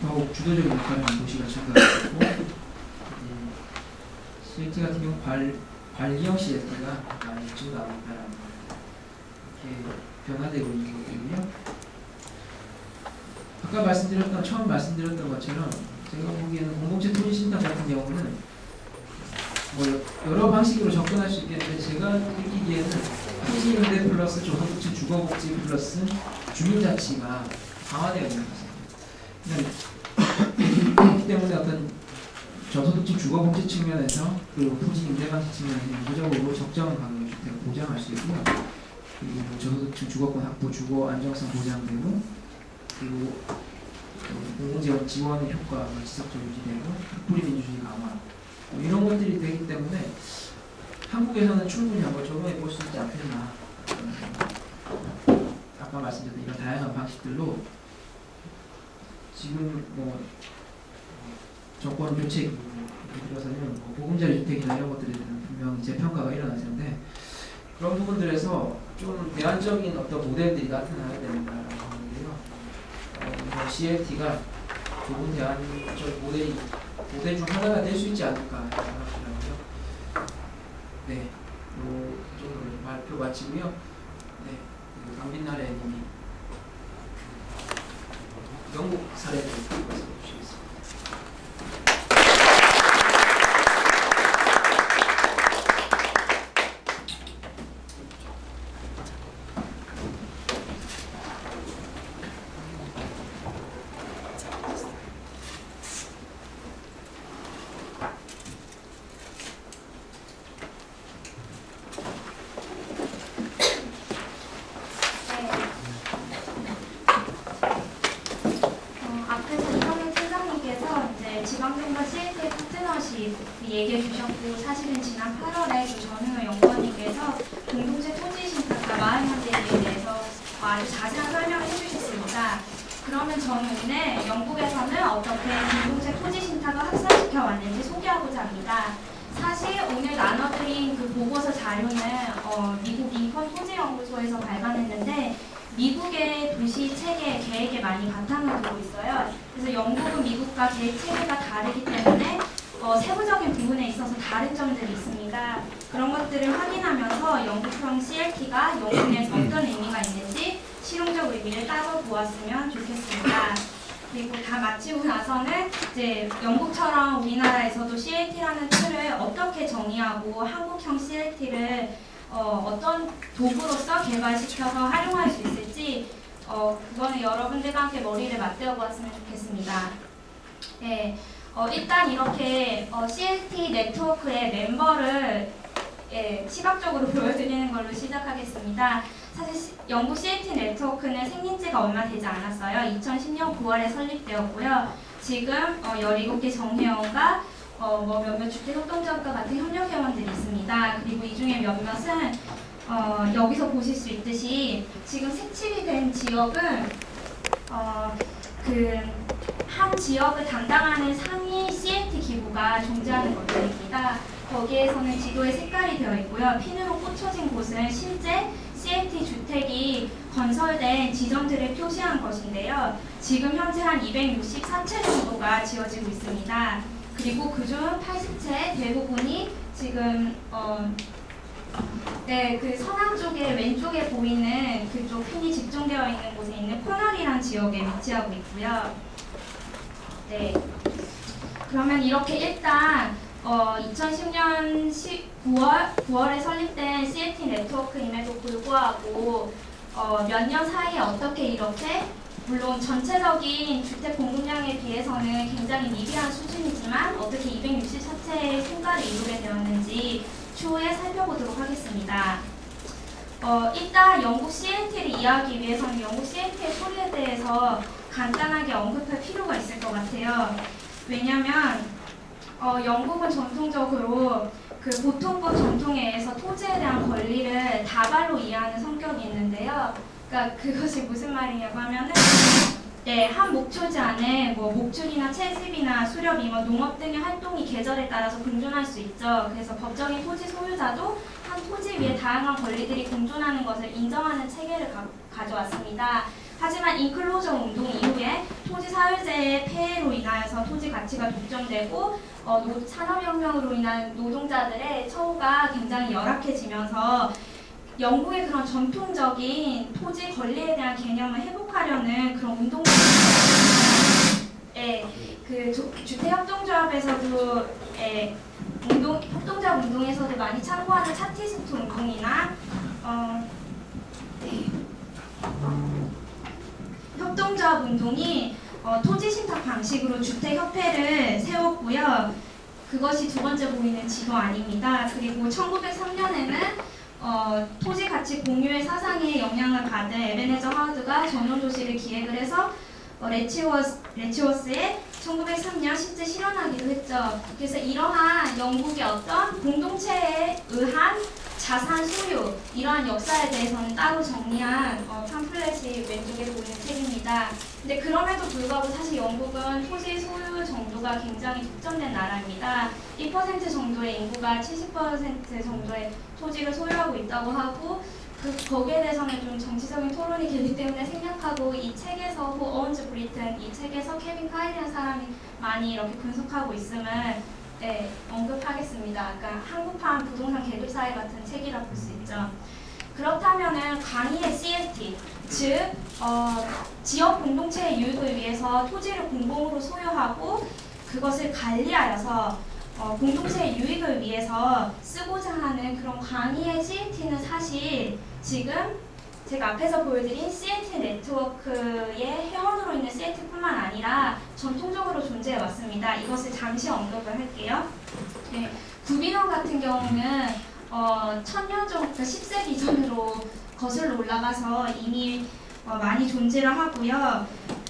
더욱 주도적인 역할을 하는 도시가 증가하고 있고 CLT 같은 경우 관리형 CLT가 많이 증가하고 있다는 이렇게 변화되고 있는 것들이고요. 아까 처음 말씀드렸던 것처럼 제가 보기에는 공동체 토지신탁 같은 경우는 뭐 여러 방식으로 접근할 수 있겠는데 제가 느끼기에는 토지임대 플러스 저소득층 주거복지 플러스 주민자치가 강화되어 있는 것입니다. 그렇기 때문에 어떤 저소득층 주거복지 측면에서 그리고 토지임대 방식 측면에서 영구적으로 적정한 가격의 주택을 보장할 수 있고요. 그리고 저소득층 주거권 확보, 주거 안정성 보장되고 그리고 공공재원 지원의 효과가 지속적으로 유지되고 흑불이 민주주의 강화 이런 것들이 되기 때문에 한국에서는 충분히 한번 적용해 볼 수 있지 않겠나. 아까 말씀드렸던 이런 다양한 방식들로 지금 뭐 정권 교체 예를 들어서는 뭐 보금자리 주택이나 이런 것들에 대한 분명히 재평가가 일어날 텐데 그런 부분들에서 좀 대안적인 어떤 모델들이 나타나야 된다라고 하는데요. CLT가 좋은 대안적 모델 중 하나가 될 수 있지 않을까 생각하고요. 네, 요 정도로 발표 마치고요. 네, 강빛나래님이 영국 사례를 말씀해 주시겠습니다. 얘기해 주셨고 사실은 지난 8월에 전효 연구원님께서 공동체 토지 신탁과 마을 현대에 대해서 아주 자세한 설명을 해주셨습니다. 그러면 저는 오늘 영국에서는 어떻게 공동체 토지 신탁을 확산시켜 왔는지 소개하고자 합니다. 사실 오늘 나눠드린 그 보고서 자료는 미국 링컨 토지연구소에서 발간했는데 미국의 도시 체계 계획에 많이 바탕을 두고 있어요. 그래서 영국은 미국과 계획 체계가 다르기 때문에 세부적인 부분에 있어서 다른 점들이 있습니다. 그런 것들을 확인하면서 영국형 CLT가 영국에서 어떤 의미가 있는지 실용적 의미를 따져보았으면 좋겠습니다. 그리고 다 마치고 나서는 이제 영국처럼 우리나라에서도 CLT라는 틀을 어떻게 정의하고 한국형 CLT를 어떤 도구로서 개발시켜서 활용할 수 있을지 그거는 여러분들과 함께 머리를 맞대어 보았으면 좋겠습니다. 네. 일단 이렇게 CLT 네트워크의 멤버를 시각적으로 보여드리는 걸로 시작하겠습니다. 사실 영국 CLT 네트워크는 생긴 지가 얼마 되지 않았어요. 2010년 9월에 설립되었고요. 지금 17개 정회원과 몇몇 주택협동조합과 같은 협력회원들이 있습니다. 그리고 이 중에 몇몇은 여기서 보실 수 있듯이 지금 색칠이 된 지역은 한 지역을 담당하는 상위 CLT 기구가 존재하는 것들입니다. 거기에서는 지도에 색깔이 되어 있고요. 핀으로 꽂혀진 곳은 실제 CLT 주택이 건설된 지점들을 표시한 것인데요. 지금 현재 한 264채 정도가 지어지고 있습니다. 그리고 그중 80채 대부분이 지금 그 서남 쪽에 왼쪽에 보이는 그쪽 핀이 집중되어 있는 곳에 있는 코널이라는 지역에 위치하고 있고요. 네. 그러면 이렇게 일단 2010년 9월에 설립된 CLT 네트워크임에도 불구하고 몇 년 사이에 어떻게 이렇게 물론 전체적인 주택 공급량에 비해서는 굉장히 미비한 수준이지만 어떻게 264채의 성과를 이루게 되었는지 추후에 살펴보도록 하겠습니다. 일단 영국 CLT를 이해하기 위해서는 영국 CLT의 소리에 대해서 간단하게 언급할 필요가 있을 것 같아요. 왜냐하면 영국은 전통적으로 그 보통법 전통에 의해서 토지에 대한 권리를 다발로 이해하는 성격이 있는데요. 그러니까 그것이 무슨 말이냐고 하면은 한 목초지 안에 뭐 목축이나 채집이나 수렵, 임원, 농업 등의 활동이 계절에 따라서 공존할 수 있죠. 그래서 법적인 토지 소유자도 한 토지 위에 다양한 권리들이 공존하는 것을 인정하는 체계를 가져왔습니다. 하지만 인클로저 운동 이후에 토지 사유재의 폐해로 인하여서 토지 가치가 독점되고 산업혁명으로 인한 노동자들의 처우가 굉장히 열악해지면서 영국의 그런 전통적인 토지 권리에 대한 개념을 회복하려는 그런 운동들이 그 주택협동조합에서도 협동조합 운동에서도 많이 참고하는 차티스트 운동이나 네. 협동조합 운동이 토지 신탁 방식으로 주택협회를 세웠고요. 그것이 두 번째 보이는 지도 아닙니다. 그리고 1903년에는 토지 가치 공유의 사상에 영향을 받은 에베네저 하워드가 전원 도시를 기획을 해서 레치워스에 1903년 실제 실현하기도 했죠. 그래서 이러한 영국의 어떤 공동체에 의한 자산 소유, 이러한 역사에 대해서는 따로 정리한 팜플렛이 왼쪽에 보이는 책입니다. 근데 그럼에도 불구하고 사실 영국은 토지 소유 정도가 굉장히 독점된 나라입니다. 1% 정도의 인구가 70% 정도의 토지를 소유하고 있다고 하고 거기에 대해서는 좀 정치적인 토론이 되기 때문에 생략하고 이 책에서 Who Owns Britain, 이 책에서 케빈 카일이라는 사람이 많이 이렇게 분석하고 있음을 언급하겠습니다. 그러니까 한국판 부동산 계급사회 같은 책이라 볼 수 있죠. 그렇다면은 강의의 CST, 즉 지역 공동체의 유익을 위해서 토지를 공공으로 소유하고 그것을 관리하여서 공동체의 유익을 위해서 쓰고자 하는 그런 강의의 CST는 사실 지금 제가 앞에서 보여드린 CNT 네트워크의 회원으로 있는 CNT뿐만 아니라 전통적으로 존재해 왔습니다. 이것을 잠시 언급을 할게요. 네, 구빈원 같은 경우는 1000년 전, 그러니까 10세기 이전으로 거슬러 올라가서 이미 많이 존재를 하고요.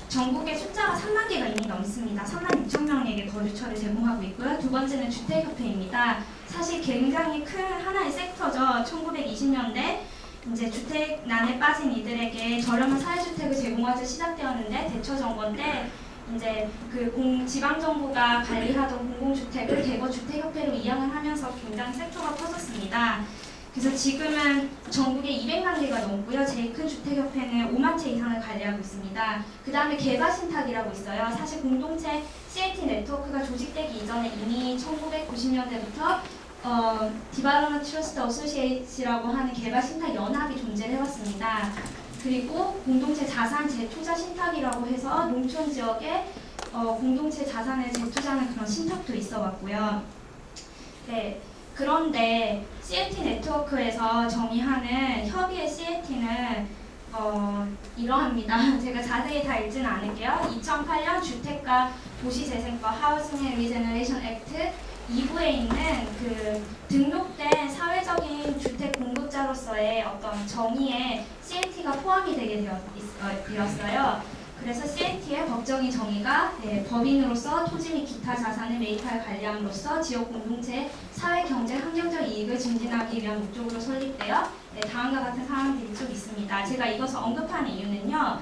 전국의 숫자가 3만 개가 이미 넘습니다. 3만 6천 명에게 거주처를 제공하고 있고요. 두 번째는 주택협회입니다. 사실 굉장히 큰 하나의 섹터죠. 1920년대 이제 주택난에 빠진 이들에게 저렴한 사회주택을 제공하자 시작되었는데 대처 정권 때 이제 그 지방 정부가 관리하던 공공주택을 대거 주택협회로 이양을 하면서 굉장히 섹터가 커졌습니다. 그래서 지금은 전국에 200만 개가 넘고요. 제일 큰 주택협회는 5만 채 이상을 관리하고 있습니다. 그 다음에 개발신탁이라고 있어요. 사실 공동체 CNT 네트워크가 조직되기 이전에 이미 1990년대부터 디벨롭먼트 트러스트 어소시에이츠라고 하는 개발신탁 연합이 존재를 해왔습니다. 그리고 공동체 자산 재투자 신탁이라고 해서 농촌 지역에 공동체 자산을 재투자하는 그런 신탁도 있어 왔고요. 네. 그런데 CNT 네트워크에서 정의하는 협의의 CNT는 이러합니다. 제가 자세히 다 읽지는 않을게요. 2008년 주택과 도시재생법 하우징 앤 리제너레이션 액트 2부에 있는 그 등록된 사회적인 주택 공급자로서의 어떤 정의에 CNT가 포함이 되게 되었어요. 그래서 CNT의 법적인 정의가 법인으로서 토지 및 기타 자산을 매입하여 관리함으로써 지역 공동체의 사회, 경제, 환경적 이익을 증진하기 위한 목적으로 설립되어 다음과 같은 사항들이 쭉 있습니다. 제가 이것을 언급한 이유는요.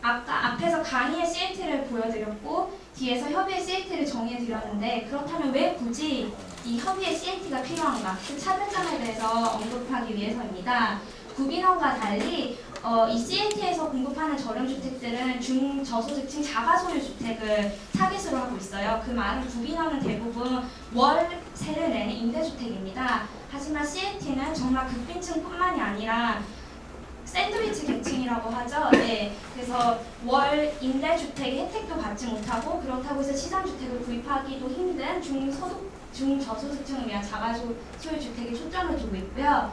아까 앞에서 강의의 CNT를 보여드렸고 뒤에서 협의의 CNT를 정의해드렸는데 그렇다면 왜 굳이 이 협의의 CNT가 필요한가? 그 차별점에 대해서 언급하기 위해서입니다. 구빈원과 달리 이 CNT에서 공급하는 저렴주택들은 중저소득층 자가소유 주택을 타깃으로 하고 있어요. 그 말은 구빈원은 대부분 월세를 내는 임대주택입니다. 하지만 CNT는 정말 극빈층뿐만이 아니라 샌드위치 계층이라고 하죠. 네, 그래서 월 임대주택의 혜택도 받지 못하고 그렇다고 해서 시장주택을 구입하기도 힘든 중저소득층을 위한 자가소유 주택에 초점을 두고 있고요.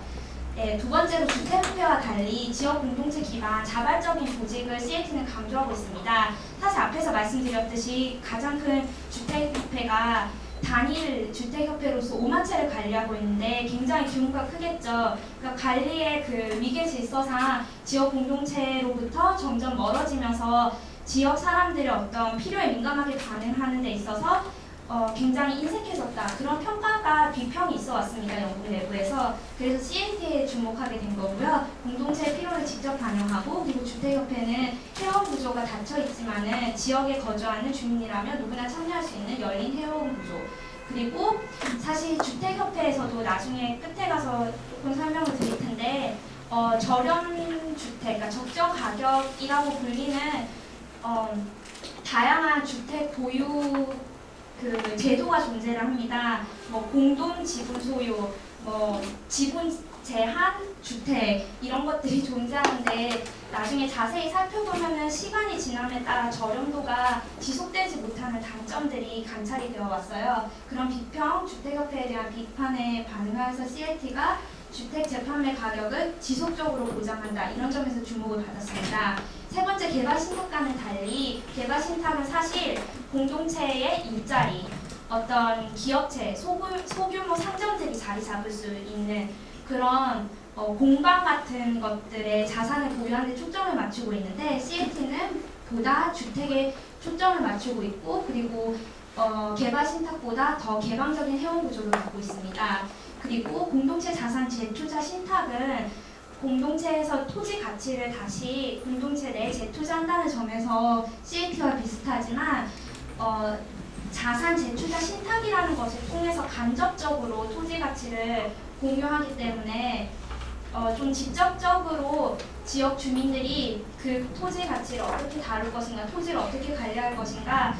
네, 두 번째로 주택협회와 달리 지역 공동체 기반 자발적인 조직을 CNT는 강조하고 있습니다. 사실 앞에서 말씀드렸듯이 가장 큰 주택협회가 단일 주택협회로서 5만 채를 관리하고 있는데 굉장히 규모가 크겠죠. 그러니까 관리의 그 위계 질서상 지역 공동체로부터 점점 멀어지면서 지역 사람들의 어떤 필요에 민감하게 반응하는 데 있어서 굉장히 인색해졌다. 그런 평가가 비평이 있어 왔습니다. 영국 내부에서. 그래서 CNT에 주목하게 된 거고요. 공동체의 필요를 직접 반영하고 그리고 주택협회는 회원 구조가 닫혀 있지만은 지역에 거주하는 주민이라면 누구나 참여할 수 있는 열린 회원 구조. 그리고 사실 주택협회에서도 나중에 끝에 가서 조금 설명을 드릴 텐데 저렴주택, 그러니까 적정 가격이라고 불리는 다양한 주택 보유 그 제도가 존재를 합니다. 뭐 공동 지분 소유, 뭐 지분 제한 주택 이런 것들이 존재하는데 나중에 자세히 살펴보면은 시간이 지남에 따라 저렴도가 지속되지 못하는 단점들이 관찰이 되어 왔어요. 그런 비평, 주택협회에 대한 비판에 반응하여서 CNT가 주택 재판매 가격을 지속적으로 보장한다. 이런 점에서 주목을 받았습니다. 세 번째, 개발 신탁과는 달리 개발 신탁은 사실 공동체의 일자리, 어떤 기업체, 소규모 상점들이 자리 잡을 수 있는 그런 공방 같은 것들의 자산을 보유하는 데 초점을 맞추고 있는데, CLT는 보다 주택에 초점을 맞추고 있고, 그리고 개발 신탁보다 더 개방적인 회원 구조를 갖고 있습니다. 그리고 공동체 자산 재투자 신탁은 공동체에서 토지 가치를 다시 공동체 내에 재투자한다는 점에서 CLT와 비슷하지만 자산 재투자 신탁이라는 것을 통해서 간접적으로 토지 가치를 공유하기 때문에 좀 직접적으로 지역 주민들이 그 토지 가치를 어떻게 다룰 것인가, 토지를 어떻게 관리할 것인가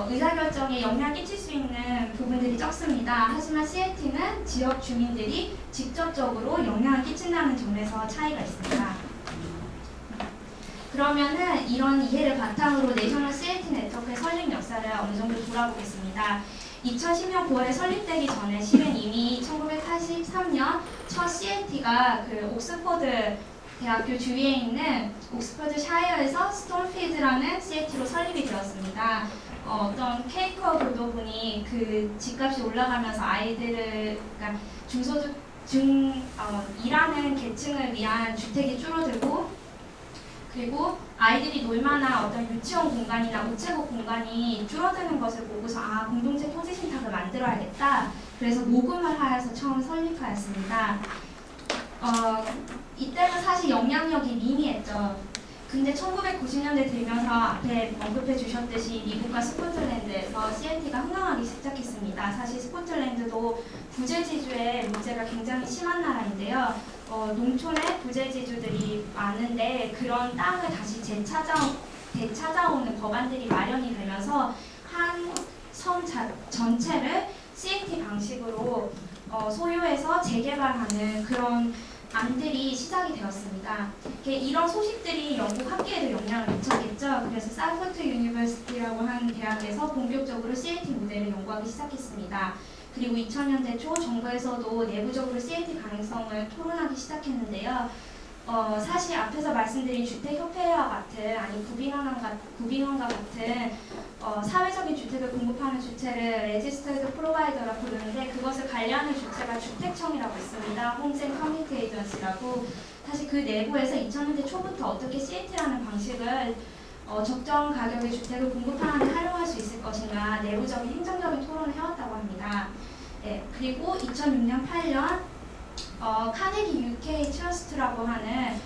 의사결정에 영향을 끼칠 수 있는 부분들이 적습니다. 하지만 CLT는 지역 주민들이 직접적으로 영향을 끼친다는 점에서 차이가 있습니다. 그러면은 이런 이해를 바탕으로 내셔널 CLT 네트워크의 설립 역사를 어느 정도 돌아보겠습니다. 2010년 9월에 설립되기 전에 실은 이미 1983년 첫 CLT가 그 옥스퍼드 대학교 주위에 있는 옥스퍼드 샤이어에서 스톤필드라는 CLT로 설립이 되었습니다. 어떤 케이커 교도분이 그 집값이 올라가면서 아이들을, 그러니까 중소득 일하는 계층을 위한 주택이 줄어들고, 그리고 아이들이 놀만한 어떤 유치원 공간이나 우체국 공간이 줄어드는 것을 보고서 공동체 토지 신탁을 만들어야겠다. 그래서 모금을 하여서 처음 설립하였습니다. 이때는 사실 영향력이 미미했죠. 근데 1990년대 들면서 앞에 언급해 주셨듯이 미국과 스코틀랜드에서 CLT가 흥행하기 시작했습니다. 사실 스코틀랜드도 부재지주의 문제가 굉장히 심한 나라인데요. 농촌에 부재지주들이 많은데 그런 땅을 다시 되찾아오는 법안들이 마련이 되면서 한 섬 전체를 CLT 방식으로 소유해서 재개발하는 그런 안들이 시작이 되었습니다. 이런 소식들이 영국 학계에도 영향을 미쳤겠죠. 그래서 사우스포트 유니버시티라고 하는 대학에서 본격적으로 CLT 모델을 연구하기 시작했습니다. 그리고 2000년대 초 정부에서도 내부적으로 CLT 가능성을 토론하기 시작했는데요. 사실 앞에서 말씀드린 주택협회와 같은, 아니 구빈원과 같은 사회적인 주택을 공급하는 주체를 레지스터드 프로바이더라 부르는데, 그것을 관리하는 주체가 주택청이라고 있습니다. 홈스 앤 커뮤니티 에이전시라고. 사실 그 내부에서 2000년대 초부터 어떻게 CLT라는 방식을 적정 가격의 주택을 공급하는 데 활용할 수 있을 것인가 내부적인 행정적인 토론을 해왔다고 합니다. 그리고 2006년 8년 카네기 UK 트러스트라고 하는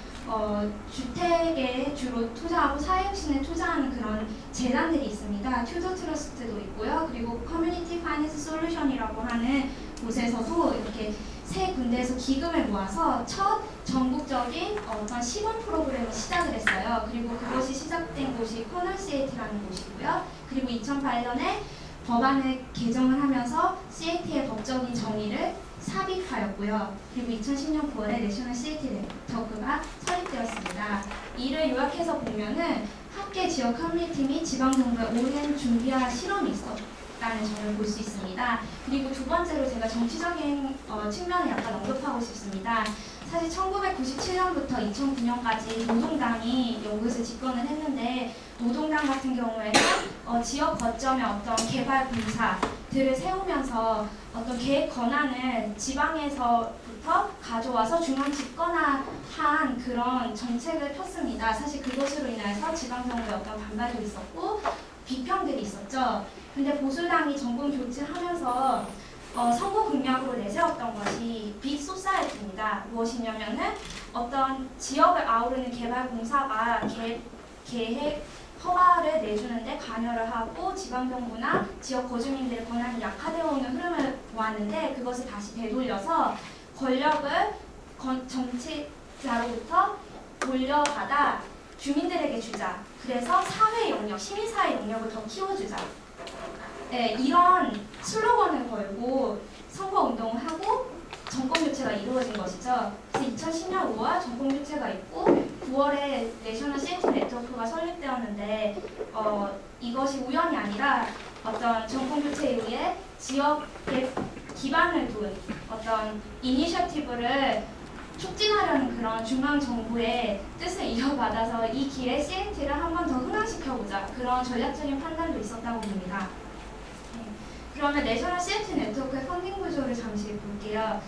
주택에 주로 투자하고 사회혁신에 투자하는 그런 재단들이 있습니다. 튜더 트러스트도 있고요. 그리고 커뮤니티 파이낸스 솔루션이라고 하는 곳에서도 이렇게 세 군데에서 기금을 모아서 첫 전국적인 어떤 시범 프로그램을 시작을 했어요. 그리고 그것이 시작된 곳이 코널 CLT라는 곳이고요. 그리고 2008년에 법안을 개정을 하면서 CLT의 법적인 정의를 삽입하였고요. 그리고 2010년 9월에 내셔널 CLT 네트워크가 설립되었습니다. 이를 요약해서 보면은 학계 지역 커뮤니티 및 지방정부의 오랜 준비와 실험이 있었다는 점을 볼 수 있습니다. 그리고 두 번째로 제가 정치적인 측면을 약간 언급하고 싶습니다. 사실 1997년부터 2009년까지 노동당이 영국에서 집권을 했는데, 노동당 같은 경우에는 지역 거점의 어떤 개발 공사들을 세우면서 어떤 계획 권한을 지방에서부터 가져와서 중앙 집권한 그런 정책을 폈습니다. 사실 그것으로 인해서 지방정부의 어떤 반발도 있었고 비평들이 있었죠. 근데 보수당이 정권 교체하면서 선거 공약으로 내세웠던 것이 빅 소사이어티입니다. 무엇이냐면은 어떤 지역을 아우르는 개발 공사가 계획 허가를 내주는데 관여를 하고 지방정부나 지역 거주민들의 권한이 약화되어 오는 흐름을 보았는데, 그것을 다시 되돌려서 권력을 정치자로부터 돌려받아 주민들에게 주자. 그래서 사회 영역, 시민사회 영역을 더 키워주자. 이런 슬로건을 걸고 선거운동을 하고 정권교체가 이루어진 것이죠. 그래서 2010년 5월 정권교체가 있고 9월에 내셔널 CLT 네트워크가 설립되었는데, 이것이 우연이 아니라 어떤 정권교체에 의해 지역의 기반을 둔 어떤 이니셔티브를 촉진하려는 그런 중앙정부의 뜻을 이어받아서 이 길에 CNT를 한 번 더 흥행시켜보자, 그런 전략적인 판단도 있었다고 봅니다. 네. 그러면 내셔널 CNT 네트워크의 펀딩 구조를 잠시 볼게요.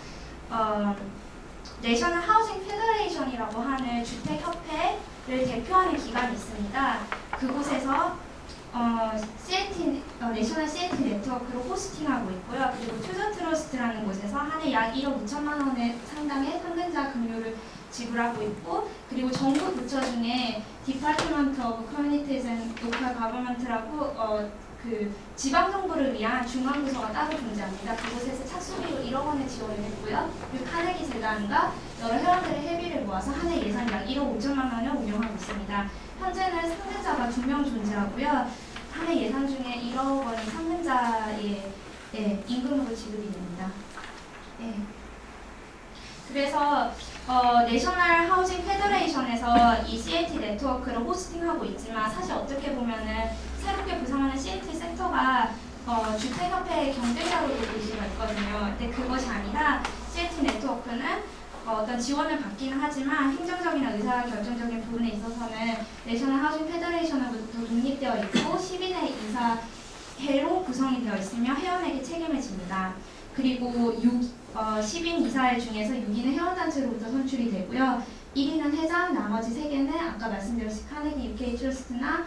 내셔널 하우징 페더레이션이라고 하는 주택협회를 대표하는 기관이 있습니다. 그곳에서 내셔널 CNT 네트워크로 호스팅하고 있고요. 그리고 투자 트러스트라는 곳에서 한 해 약 1억 2천만 원의 상당의 상근자 금융을 지불하고 있고, 그리고 정부 부처 중에 Department of Communities and Local Government라고 그 지방 정부를 위한 중앙 부서가 따로 존재합니다. 그곳에서 착수비로 1억 원의 지원을 했고요. 그리고 카네기 재단과 여러 회원들의 회비를 모아서 한 해 예산 약 1억 5천만 원을 운영하고 있습니다. 현재는 상근자가 2명 존재하고요. 한 해 예산 중에 1억 원이 상근자의 임금으로 지급이 됩니다. 그래서 내셔널 하우징 페더레이션에서 이 CNT 네트워크를 호스팅하고 있지만, 사실 어떻게 보면은 새롭게 구성하는 CNT 섹터가 주택협회의 경쟁자로도 볼 수가 있거든요. 근데 그것이 아니라 CNT 네트워크는 어떤 지원을 받기는 하지만 행정적이나 의사 결정적인 부분에 있어서는 내셔널 하우징 페더레이션으로부터 독립되어 있고 10인의 이사회로 구성이 되어 있으며 회원에게 책임을 집니다. 그리고 10인 이사회 중에서 6인은 회원단체로부터 선출이 되고요. 1인은 회장, 나머지 3개는 아까 말씀드렸듯이 카네기 UK 트러스트나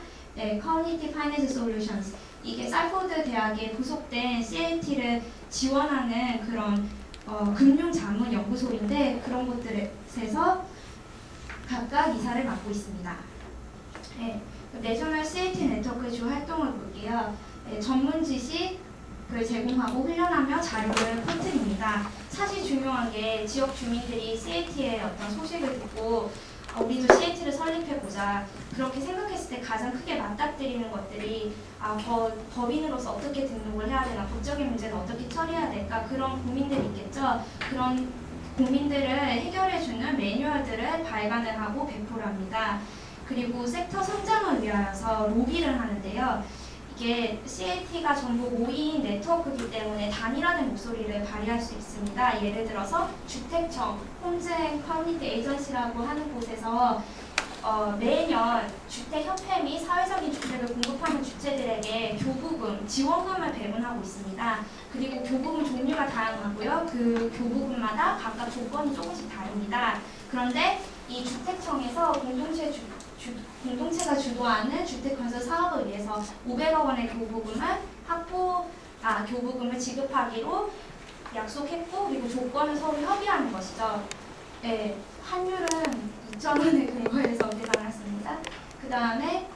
커뮤니티 파이낸스 솔루션스, 이게 살포드 대학에 부속된 CNT를 지원하는 그런 금융자문연구소인데, 그런 곳들에서 각각 이사를 맡고 있습니다. 내셔널 CNT 네트워크의 주 활동을 볼게요. 전문 지식을 제공하고 훈련하며 자료를 퍼뜨립니다. 사실 중요한 게 지역 주민들이 CNT의 어떤 소식을 듣고 우리도 CNT를 설립해보자, 그렇게 생각했을 때 가장 크게 맞닥뜨리는 것들이 법인으로서 어떻게 등록을 해야 되나, 법적인 문제는 어떻게 처리해야 될까, 그런 고민들이 있겠죠. 그런 고민들을 해결해주는 매뉴얼들을 발간을 하고 배포를 합니다. 그리고 섹터 성장을 위하여서 로비를 하는데요. 이게 CNT가 전부 5인 네트워크이기 때문에 단일화된 목소리를 발휘할 수 있습니다. 예를 들어서 주택청, 홈즈 앤 커뮤니티 에이전시라고 하는 곳에서 매년 주택협회 및 사회적인 주택을 공급하는 주체들에게 교부금, 지원금을 배분하고 있습니다. 그리고 교부금 종류가 다양하고요. 그 교부금마다 각각 조건이 조금씩 다릅니다. 그런데 이 주택청에서 공동체가 주도하는 주택건설 사업을 위해서 500억 원의 교부금을 지급하기로 약속했고, 그리고 조건을 서로 협의하는 것이죠. 환율은 2,000원에 근거해서 계산했습니다. 그 다음에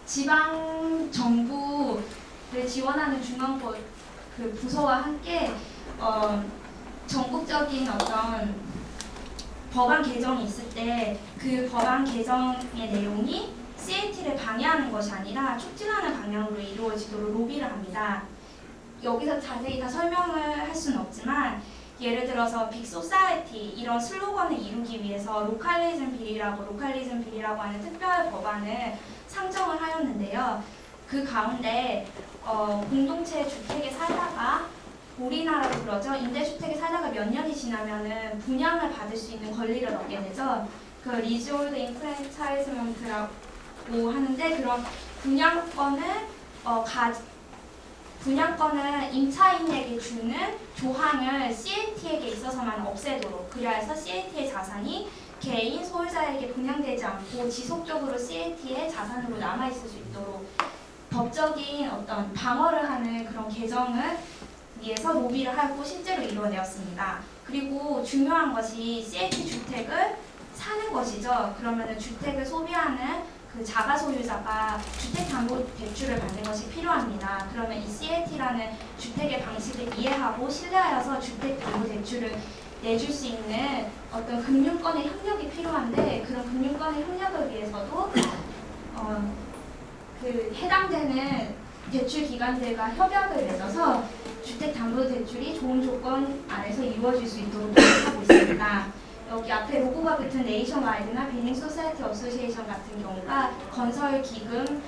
지방 정부를 지원하는 중앙 그 부서와 함께 전국적인 어떤 법안 개정이 있을 때 그 법안 개정의 내용이 CNT를 방해하는 것이 아니라 촉진하는 방향으로 이루어지도록 로비를 합니다. 여기서 자세히 다 설명을 할 수는 없지만, 예를 들어서 빅소사이티 이런 슬로건을 이루기 위해서 로컬리즘 빌이라고 하는 특별 법안을 상정을 하였는데요. 그 가운데 공동체 주택에 살다가, 우리나라로 그러죠, 임대주택에 살다가 몇 년이 지나면은 분양을 받을 수 있는 권리를 얻게 되죠. 그 리즈홀드 인프랜차이즈먼트라고 하는데, 그런 분양권을 임차인에게 주는 조항을 CNT에게 있어서만 없애도록, 그래서 CNT의 자산이 개인 소유자에게 분양되지 않고 지속적으로 CNT의 자산으로 남아있을 수 있도록 법적인 어떤 방어를 하는 그런 개정을 위해서 로비를 하고 실제로 이루어내었습니다. 그리고 중요한 것이 CNT 주택을 사는 것이죠. 그러면은 주택을 소비하는 그 자가 소유자가 주택담보대출을 받는 것이 필요합니다. 그러면 이 CNT라는 주택의 방식을 이해하고 신뢰하여서 주택담보대출을 내줄 수 있는 어떤 금융권의 협력이 필요한데, 그런 금융권의 협력을 위해서도 그 해당되는 대출 기관들과 협약을 맺어서 주택담보대출이 좋은 조건 아래서 이루어질 수 있도록 노력하고 있습니다. 여기 앞에 로고가 붙은 네이션와이드나 비닝 소사이티 어소시에이션 같은 경우가 건설 기금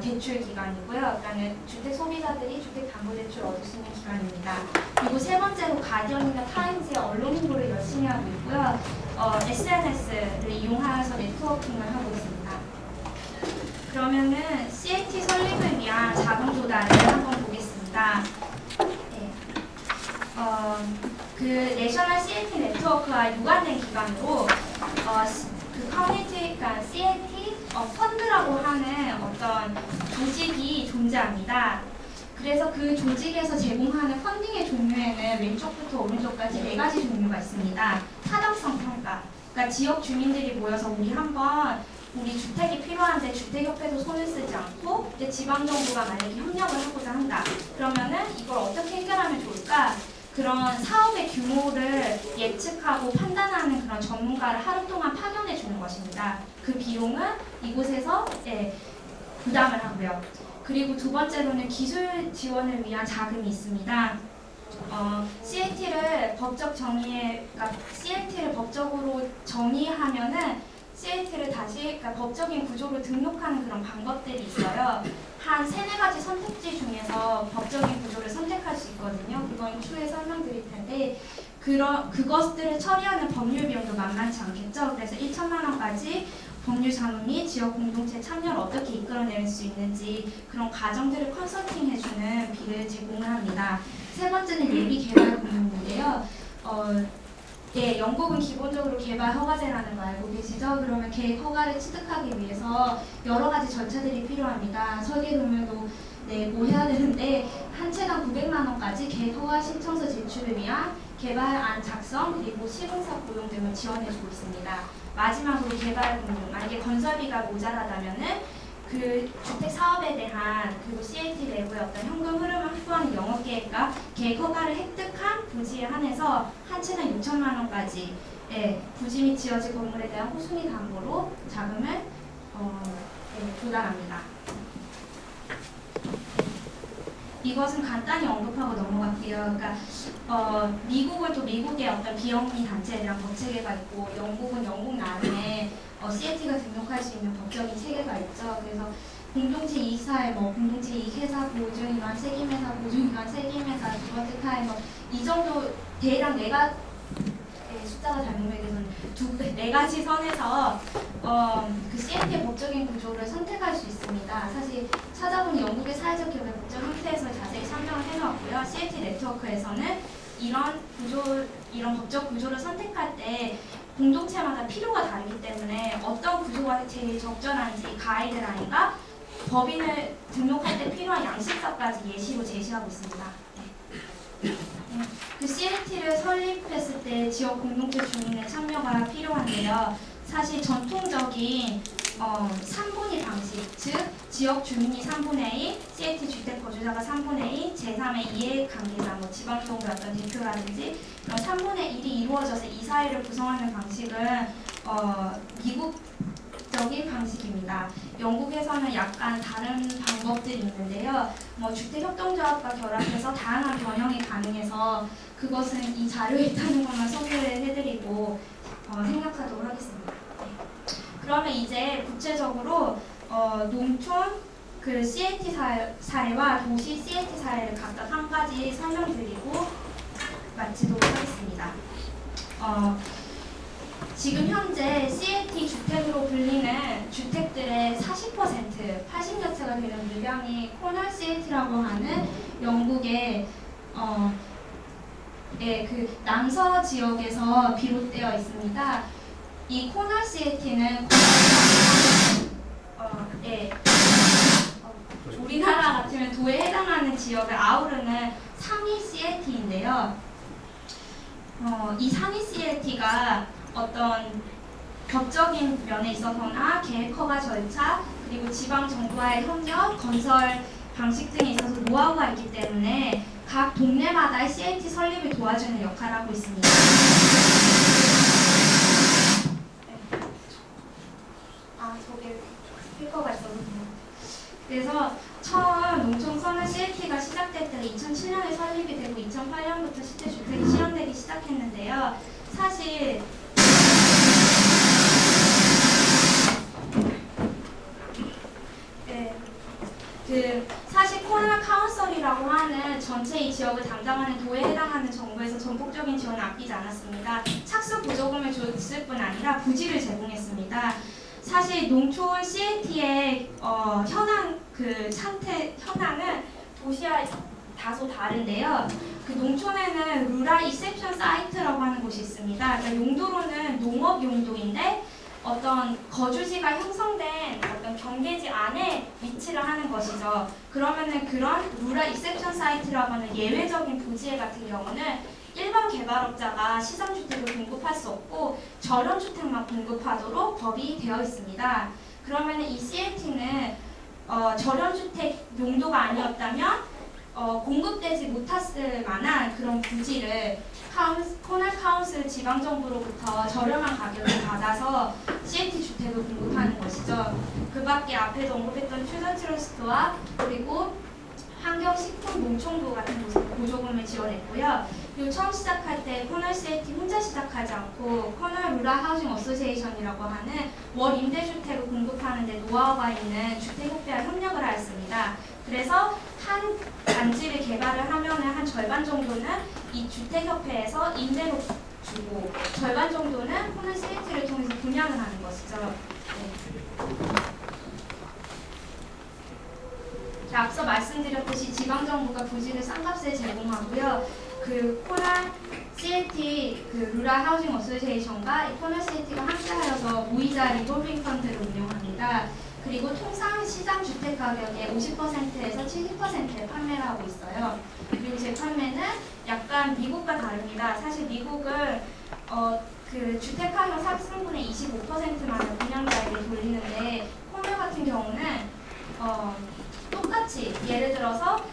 대출 기간이고요. 그러니까 주택 소비자들이 주택담보대출 얻을 수 있는 기간입니다. 그리고 세 번째로 가디언이나 타임즈의 언론 홍보를 열심히 하고 있고요. SNS를 이용하여서 네트워킹을 하고 있습니다. 그러면은 CAT 설립을 위한 자금 조달을 한번 보겠습니다. 네. 그 내셔널 CAT 네트워크와 유관된 기관으로 그 커뮤니티, 그러니까 CAT 펀드라고 하는 어떤 조직이 존재합니다. 그래서 그 조직에서 제공하는 펀딩의 종류에는 왼쪽부터 오른쪽까지 4가지 종류가 있습니다. 타당성 평가. 그러니까 지역 주민들이 모여서 우리 주택이 필요한데 주택협회도 손을 쓰지 않고 이제 지방정부가 만약에 협력을 하고자 한다. 그러면은 이걸 어떻게 해결하면 좋을까? 그런 사업의 규모를 예측하고 판단하는 그런 전문가를 하루 동안 파견해 주는 것입니다. 그 비용은 이곳에서 부담을 하고요. 그리고 두 번째로는 기술 지원을 위한 자금이 있습니다. CAT를 법적으로 정의하면은 CAT를 다시 그러니까 법적인 구조로 등록하는 그런 방법들이 있어요. 한 3-4가지 선택지 중에서 법적인 구조를 선택할 수 있거든요. 그건 추후에 설명드릴 텐데 그것들을 처리하는 법률 비용도 만만치 않겠죠. 그래서 1천만 원까지 법률 자문 및 지역 공동체 참여를 어떻게 이끌어낼 수 있는지 그런 과정들을 컨설팅해주는 비를 제공을 합니다. 세 번째는 예비 개발 공모인데요. 영국은 기본적으로 개발 허가제라는 거 알고 계시죠? 그러면 계획 허가를 취득하기 위해서 여러 가지 절차들이 필요합니다. 설계도면도 내고 해야 되는데 한 채당 900만 원까지 계획 허가 신청서 제출을 위한 개발안 작성 그리고 시공사 고용 등을 지원해주고 있습니다. 마지막으로 개발 공모, 만약에 건설비가 모자라다면은 그 주택 사업에 대한 그리고 CAT 내부의 어떤 현금 흐름을 확보하는 영업 계획과 계획 허가를 획득한 부지에 한해서 한 채당 6천만 원까지 부지 및 지어질 건물에 대한 호순이 담보로 자금을 조달합니다. 이것은 간단히 언급하고 넘어갈게요. 그러니까 미국은 또 미국의 어떤 비영리 단체에 대한 법 체계가 있고 영국은 영국 나름의 CAT가 등록할 수 있는 법적인 체계가 있죠. 그래서 공동체 이익사회, 공동체 이익회사, 보증기관, 책임회사, 보증기관, 책임회사, 디버트 타임 이 정도 대략 숫자가 잘못 매겨서는 4가지 선에서 그 CAT의 법적인 구조를 선택할 수 있습니다. 사실 찾아보니 영국의 사회적 기업의 법적 형태에서 자세히 설명을 해놓았고요. CAT 네트워크에서는 이런 법적 구조를 선택할 때 공동체마다 필요가 다르기 때문에 어떤 구조가 제일 적절한지 가이드라인과 법인을 등록할 때 필요한 양식서까지 예시로 제시하고 있습니다. 그 CAT를 설립했을 때 지역 공동체 주민의 참여가 필요한데요. 사실 전통적인 3분위 방식, 즉 지역 주민이 3분의 2, CAT 주택 거주자가 3분의 2, 제3의 이해관계자, 지방정부 어떤 대표라든지 그런 3분의 1이 이루어져서 이 사회를 구성하는 방식은 미국적인 방식입니다. 영국에서는 약간 다른 방법들이 있는데요. 주택협동조합과 결합해서 다양한 변형이 가능해서 그것은 이 자료에 있다는 것만 소개를 해드리고 생략하도록 하겠습니다. 그러면 이제 구체적으로 농촌 그 CAT 사례와 도시 CAT 사례를 각각 한 가지 설명드리고 마치도록 하겠습니다. 지금 현재 CAT 주택으로 불리는 주택들의 40%, 80여 채가 되는 물량이 코널 CAT라고 하는 영국의 그 남서 지역에서 비롯되어 있습니다. 이 코널 CAT는 우리나라 같으면 도에 해당하는 지역을 아우르는 상위 CAT인데요. 이 상위 CAT가 어떤 법적인 면에 있어서나 계획 허가 절차 그리고 지방 정부와의 협력, 건설 방식 등에 있어서 노하우가 있기 때문에 각 동네마다의 CAT 설립을 도와주는 역할을 하고 있습니다. 저게 스피커가 있어서 그래서 처음 농촌 선언 CAT가 시작될 때 2007년에 설립이 되고 2008년부터 실제 주택이 실현되기 시작했는데요. 사실 사실 코로나 카운슬이라고 하는 전체 이 지역을 담당하는 도에 해당하는 정부에서 전폭적인 지원을 아끼지 않았습니다. 착수 보조금을 줬을 뿐 아니라 부지를 제공했습니다. 사실 농촌 CAT의 현황 현황은 도시와 다소 다른데요. 그 농촌에는 루랄 익셉션 사이트라고 하는 곳이 있습니다. 그러니까 용도로는 농업 용도인데 어떤 거주지가 형성된 어떤 경계지 안에 위치를 하는 것이죠. 그러면은 그런 루랄 익셉션 사이트라고 하는 예외적인 부지 같은 경우는 일반 개발업자가 시상주택을 공급할 수 없고 저렴주택만 공급하도록 법이 되어 있습니다. 그러면 이 CAT는 저렴주택 용도가 아니었다면 공급되지 못했을 만한 그런 부지를 코날 카운슬 지방정부로부터 저렴한 가격을 받아서 CAT 주택을 공급하는 것이죠. 그 밖에 앞에도 언급했던 퓨전 트러스트와 그리고 환경식품농촌부 같은 곳에 보조금을 지원했고요. 그리고 처음 시작할 때 코널 CAT 혼자 시작하지 않고 코널 루랄 하우징 어소시에이션이라고 하는 월 임대주택을 공급하는 데 노하우가 있는 주택협회와 협력을 하였습니다. 그래서 한 단지를 개발을 하면 한 절반 정도는 이 주택협회에서 임대로 주고 절반 정도는 코널 CAT를 통해서 분양을 하는 것이죠. 네. 앞서 말씀드렸듯이 지방정부가 부지를 싼값에 제공하고요. 그 코널 CAT 루랄 하우징 어소시에이션과 코널 CAT가 함께하여서 무이자 리볼빙 펀드를 운영합니다. 그리고 통상 시장 주택 가격의 50%에서 70%에 판매를 하고 있어요. 그리고 제 판매는 약간 미국과 다릅니다. 사실 미국은 그 주택 가격 상승분의 25%만을 분양자에게 돌리는데 코널 같은 경우는 똑같이 예를 들어서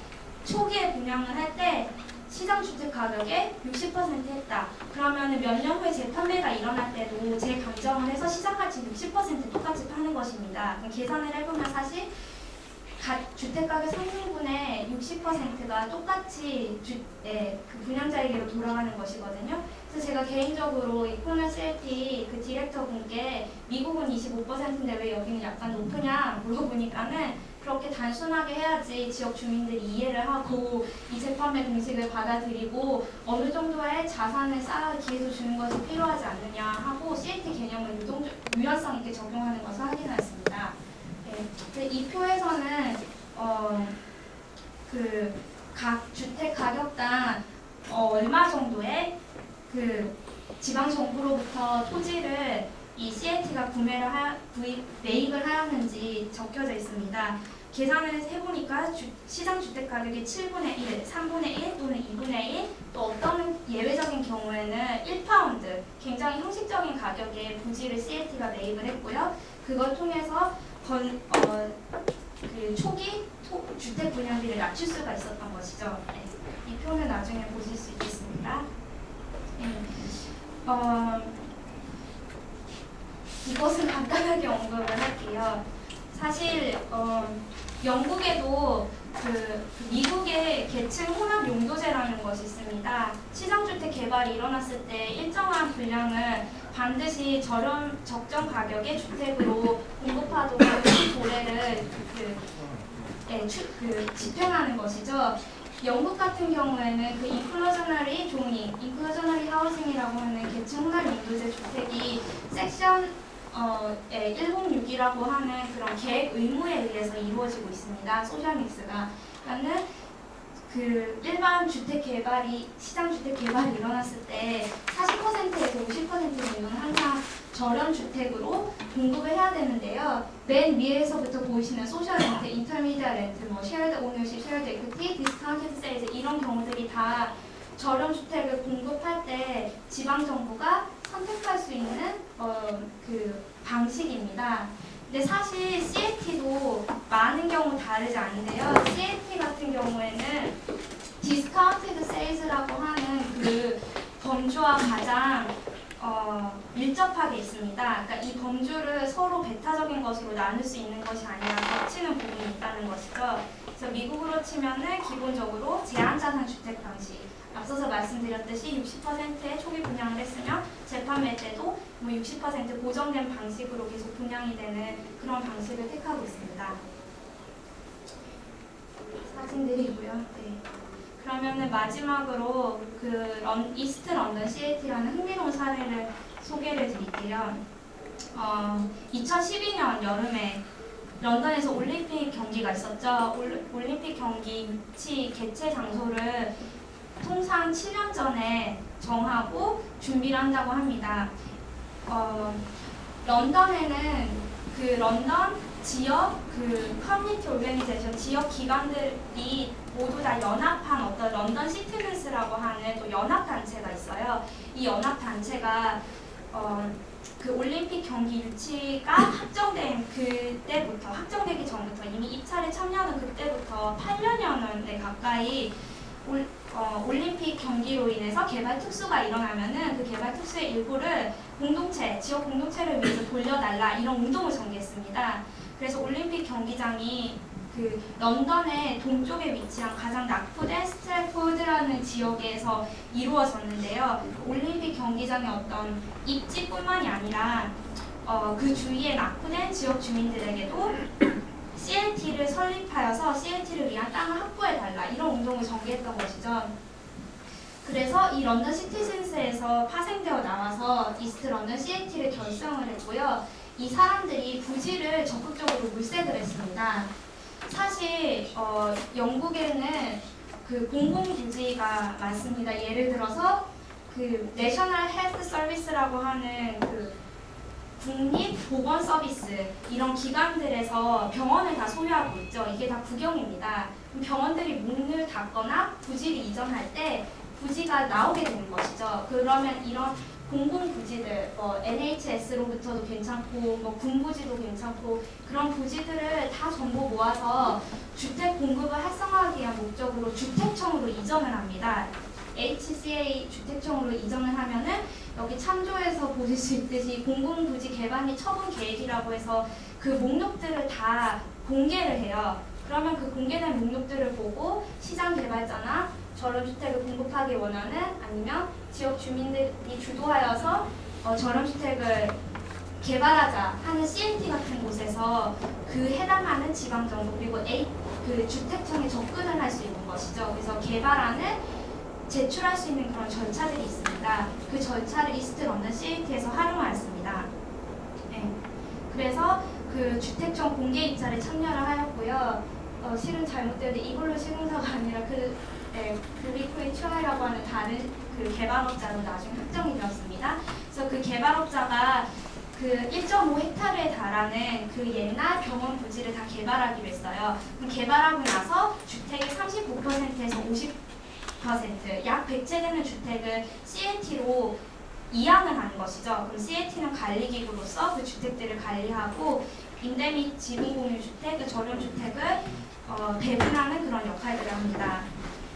초기에 분양을 할 때 시장 주택 가격의 60% 했다. 그러면 몇 년 후에 재판매가 일어날 때도 재감정을 해서 시장 가치 60% 똑같이 파는 것입니다. 계산을 해보면 사실 주택 가격 상승분의 60%가 똑같이 그 분양자에게로 돌아가는 것이거든요. 그래서 제가 개인적으로 이 코널 CAT 그 디렉터 분께 미국은 25%인데 왜 여기는 약간 높으냐 물어보니까는 그렇게 단순하게 해야지 지역 주민들이 이해를 하고 이 재판매 공식을 받아들이고 어느 정도의 자산을 쌓아 기회도 주는 것이 필요하지 않느냐 하고 CAT 개념을 유연성 있게 적용하는 것을 확인하였습니다. 네. 이 표에서는 그 각 주택 가격당 얼마 정도의 그 지방 정부로부터 토지를 이 CAT가 매입을 하였는지 적혀져 있습니다. 계산을 해보니까 시장 주택 가격의 7분의 1, 3분의 1 또는 2분의 1, 또 어떤 예외적인 경우에는 1파운드, 굉장히 형식적인 가격의 부지를 CAT가 매입을 했고요. 그걸 통해서 그 초기 주택 분양비를 낮출 수가 있었던 것이죠. 네. 이 표는 나중에 보실 수 있겠습니다. 네. 이것은 간단하게 언급을 할게요. 사실 영국에도 그 미국의 계층 혼합 용도제라는 것이 있습니다. 시장주택 개발이 일어났을 때 일정한 분량을 반드시 적정 가격의 주택으로 공급하도록 이 조례를 집행하는 것이죠. 영국 같은 경우에는 그 인클루저너리 조닝, 인클루저너리 하우징이라고 하는 계층 혼합 용도제 주택이 섹션 106이라고 하는 그런 계획 의무에 의해서 이루어지고 있습니다. 소셜 믹스가. 그러니까는 그 일반 주택 개발이 시장 주택 개발이 일어났을 때 40%에서 50% 정도는 항상 저렴 주택으로 공급을 해야 되는데요. 맨 위에서부터 보이시는 소셜 렌트, 인터미디어 렌트, 뭐 쉐어드 오너십, 쉐어드 이퀄티, 디스카운티드 세일즈 이런 경우들이 다 저렴 주택을 공급할 때 지방 정부가 선택할 수 있는 그 방식입니다. 근데 사실 CAT도 많은 경우 다르지 않은데요. CAT 같은 경우에는 디스카운티드 세일즈라고 하는 그 범주와 가장 밀접하게 있습니다. 그러니까 이 범주를 서로 배타적인 것으로 나눌 수 있는 것이 아니라 겹치는 부분이 있다는 것이죠. 그래서 미국으로 치면은 기본적으로 제한자산 주택 방식. 앞서서 말씀드렸듯이 60%의 초기 분양을 했으면 재판매 때도 뭐 60% 고정된 방식으로 계속 분양이 되는 그런 방식을 택하고 있습니다. 말씀드리고요. 네. 그러면은 마지막으로 그 이스트 런던 CAT라는 흥미로운 사례를 소개를 드릴게요. 2012년 여름에 런던에서 올림픽 경기가 있었죠. 올림픽 경기 위치 개최 장소를 통상 7년 전에 정하고 준비를 한다고 합니다. 런던에는 그 런던 지역 그 커뮤니티 오르가니제이션 지역 기관들이 모두 다 연합한 어떤 런던 시티즌스라고 하는 또 연합 단체가 있어요. 이 연합 단체가 그 올림픽 경기 유치가 확정된 그때부터 확정되기 전부터 이미 입찰에 참여하는 그때부터 8년여 가까이 올림픽 경기로 인해서 개발 특수가 일어나면은 그 개발 특수의 일부를 지역 공동체를 위해서 돌려달라 이런 운동을 전개했습니다. 그래서 올림픽 경기장이 그 런던의 동쪽에 위치한 가장 낙후된 스트래포드라는 지역에서 이루어졌는데요. 올림픽 경기장의 어떤 입지뿐만이 아니라 그 주위에 낙후된 지역 주민들에게도 CLT를 설립하여서 CLT를 위한 땅을 확보해달라 이런 운동을 전개했던 것이죠. 그래서 이 런던 시티즌스에서 파생되어 나와서 이스트 런던 CLT를 결성을 했고요. 이 사람들이 부지를 적극적으로 물색을 했습니다. 사실 영국에는 그 공공부지가 많습니다. 예를 들어서 그 내셔널 헬스 서비스라고 하는 그 국립보건 서비스 이런 기관들에서 병원을 다 소유하고 있죠. 이게 다 국영입니다. 병원들이 문을 닫거나 부지를 이전할 때 부지가 나오게 되는 것이죠. 그러면 이런 공공부지들, NHS로부터도 괜찮고, 군부지도 괜찮고 그런 부지들을 다 전부 모아서 주택 공급을 활성화하기 위한 목적으로 주택청으로 이전을 합니다. HCA 주택청으로 이전을 하면은 여기 참조에서 보실 수 있듯이 공공부지 개발 및 처분 계획이라고 해서 그 목록들을 다 공개를 해요. 그러면 그 공개된 목록들을 보고 시장 개발자나 저런 주택을 공급하기 원하는 아니면 지역 주민들이 주도하여서 저런 주택을 개발하자 하는 CNT 같은 곳에서 그 해당하는 지방정부 그리고 그 주택청에 접근을 할 수 있는 것이죠. 그래서 개발안을 제출할 수 있는 그런 절차들이 있습니다. 그 절차를 이스트 런던 CAT에서 활용하였습니다. 네. 그래서 그 주택청 공개 입찰에 참여를 하였고요. 실은 잘못되는데 이걸로 시공사가 아니라 그리코이 추아이라고 하는 다른 그 개발업자로 나중에 확정이 되었습니다. 그래서 그 개발업자가 그 1.5헥타르에 달하는 그 옛날 병원 부지를 다 개발하기로 했어요. 그럼 개발하고 나서 주택의 35%에서 50%, 약 100채 되는 주택을 CLT로 이양을 하는 것이죠. 그럼 CLT는 관리기구로서 그 주택들을 관리하고 임대 및 지분 공유 주택, 저렴 주택을 배분하는 그런 역할들을 합니다.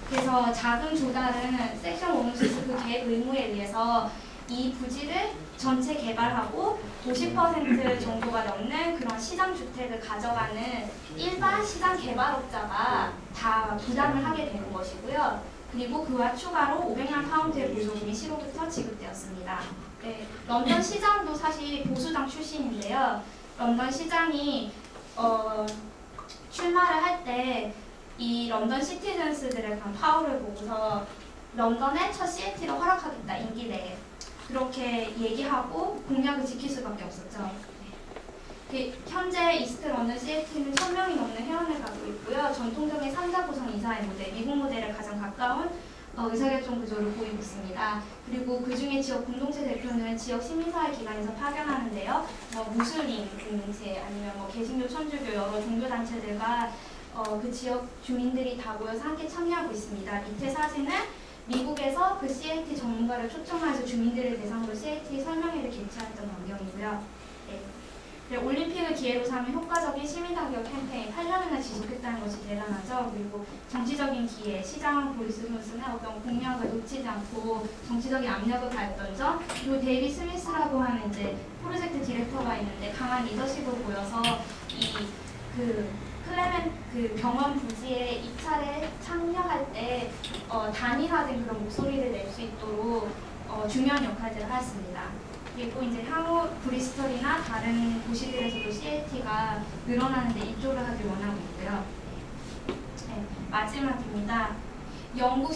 그래서 자금 조달은 섹션 106 그 계획 의무에 의해서 이 부지를 전체 개발하고 50% 정도가 넘는 그런 시장 주택을 가져가는 일반 시장 개발업자가 다 부담을 하게 되는 것이고요. 그리고 그와 추가로 500만 파운드의 보조금이 시로부터 지급되었습니다. 네, 런던 시장도 사실 보수당 출신인데요. 런던 시장이 출마를 할 때 이 런던 시티즌스들의 그런 파워를 보고서 런던에 첫 CLT를 허락하겠다 임기 내에 그렇게 얘기하고 공약을 지킬 수밖에 없었죠. 현재 이스트 런던 CLT는 1000명이 넘는 회원을 갖고 있고요. 전통적인 3자 구성 이사회 모델, 미국 모델에 가장 가까운 의사결정 구조를 보이고 있습니다. 그리고 그 중에 지역 공동체 대표는 지역 시민사회 기관에서 파견하는데요. 무슬림 공동체 아니면 개신교, 천주교 여러 종교단체들과 그 지역 주민들이 다 모여서 함께 참여하고 있습니다. 밑에 사진은 미국에서 그 CLT 전문가를 초청해서 주민들을 대상으로 CLT 설명회를 개최했던 광경이고요. 네. 올림픽을 기회로 삼은 효과적인 시민단결 캠페인 8년이나 지속했다는 것이 대단하죠. 그리고 정치적인 기회, 시장 보리스 존슨은 어떤 공약을 놓치지 않고 정치적인 압력을 가했던 점, 그리고 데이비 스미스라고 하는 이제 프로젝트 디렉터가 있는데 강한 리더십을 보여서 그 병원 부지에 입찰에 참여할 때 단일화된 그런 목소리를 낼 수 있도록 중요한 역할들을 하였습니다. 그리고 이제 향후 브리스톨이나 다른 도시들에서도 CLT가 늘어나는데 입조를 하길 원하고 있고요. 네. 마지막입니다. 영국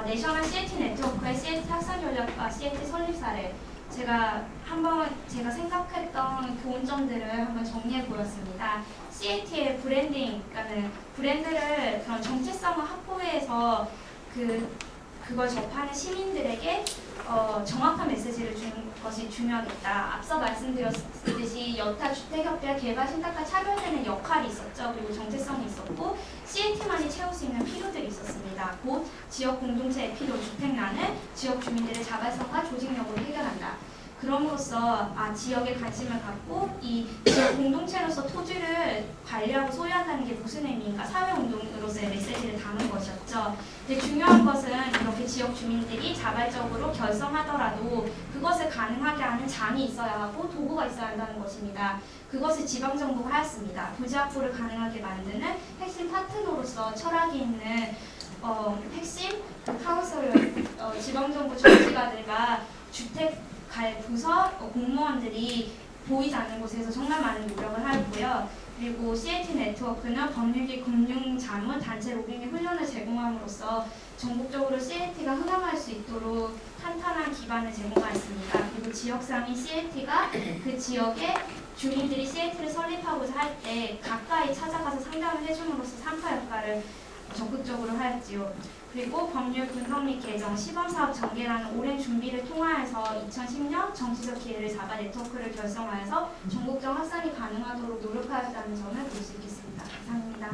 내셔널 CIT 네트워크의 CIT 학사 전략과 CIT 설립 사례. 제가 생각했던 교훈점들을 한번 정리해 보였습니다. CIT의 브랜딩, 그러니까는 브랜드를 그런 정체성을 확보해서 그걸 접하는 시민들에게 정확한 메시지를 주는 것이 중요하겠다. 앞서 말씀드렸듯이 여타 주택협회와 개발 신탁과 차별되는 역할이 있었죠. 그리고 정체성이 있었고 CIT만이 채울 수 있는 필요들이 있었습니다. 곧 지역 공동체의 필요, 주택난을 지역 주민들의 자발성과 조직력으로 해결한다. 그럼으로써 지역에 관심을 갖고 이 지역 공동체로서 토지를 관리하고 소유한다는 게 무슨 의미인가, 사회운동으로서의 메시지를 담은 것이었죠. 근데 중요한 것은 이렇게 지역 주민들이 자발적으로 결성하더라도 그것을 가능하게 하는 장이 있어야 하고 도구가 있어야 한다는 것입니다. 그것을 지방정부가 하였습니다. 부지 확보를 가능하게 만드는 핵심 파트너로서 철학이 있는 핵심 카운슬 지방정부 정치가들과 주택 부서 공무원들이 보이지 않는 곳에서 정말 많은 노력을 하였고요. 그리고 CIT 네트워크는 법률기 금융 자문 단체 로빙의 훈련을 제공함으로써 전국적으로 CIT가 흥행할 수 있도록 탄탄한 기반을 제공하였습니다. 그리고 지역상인 CIT가 그 지역에 주민들이 CIT를 설립하고자 할 때 가까이 찾아가서 상담을 해줌으로써 산파 역할을 적극적으로 하였지요. 그리고 법률 분석 및 개정, 시범사업 전개라는 오랜 준비를 통하여서 2010년 정치적 기회를 잡아 네트워크를 결성하여서 전국적 확산이 가능하도록 노력하였다는 점을 볼 수 있겠습니다. 감사합니다.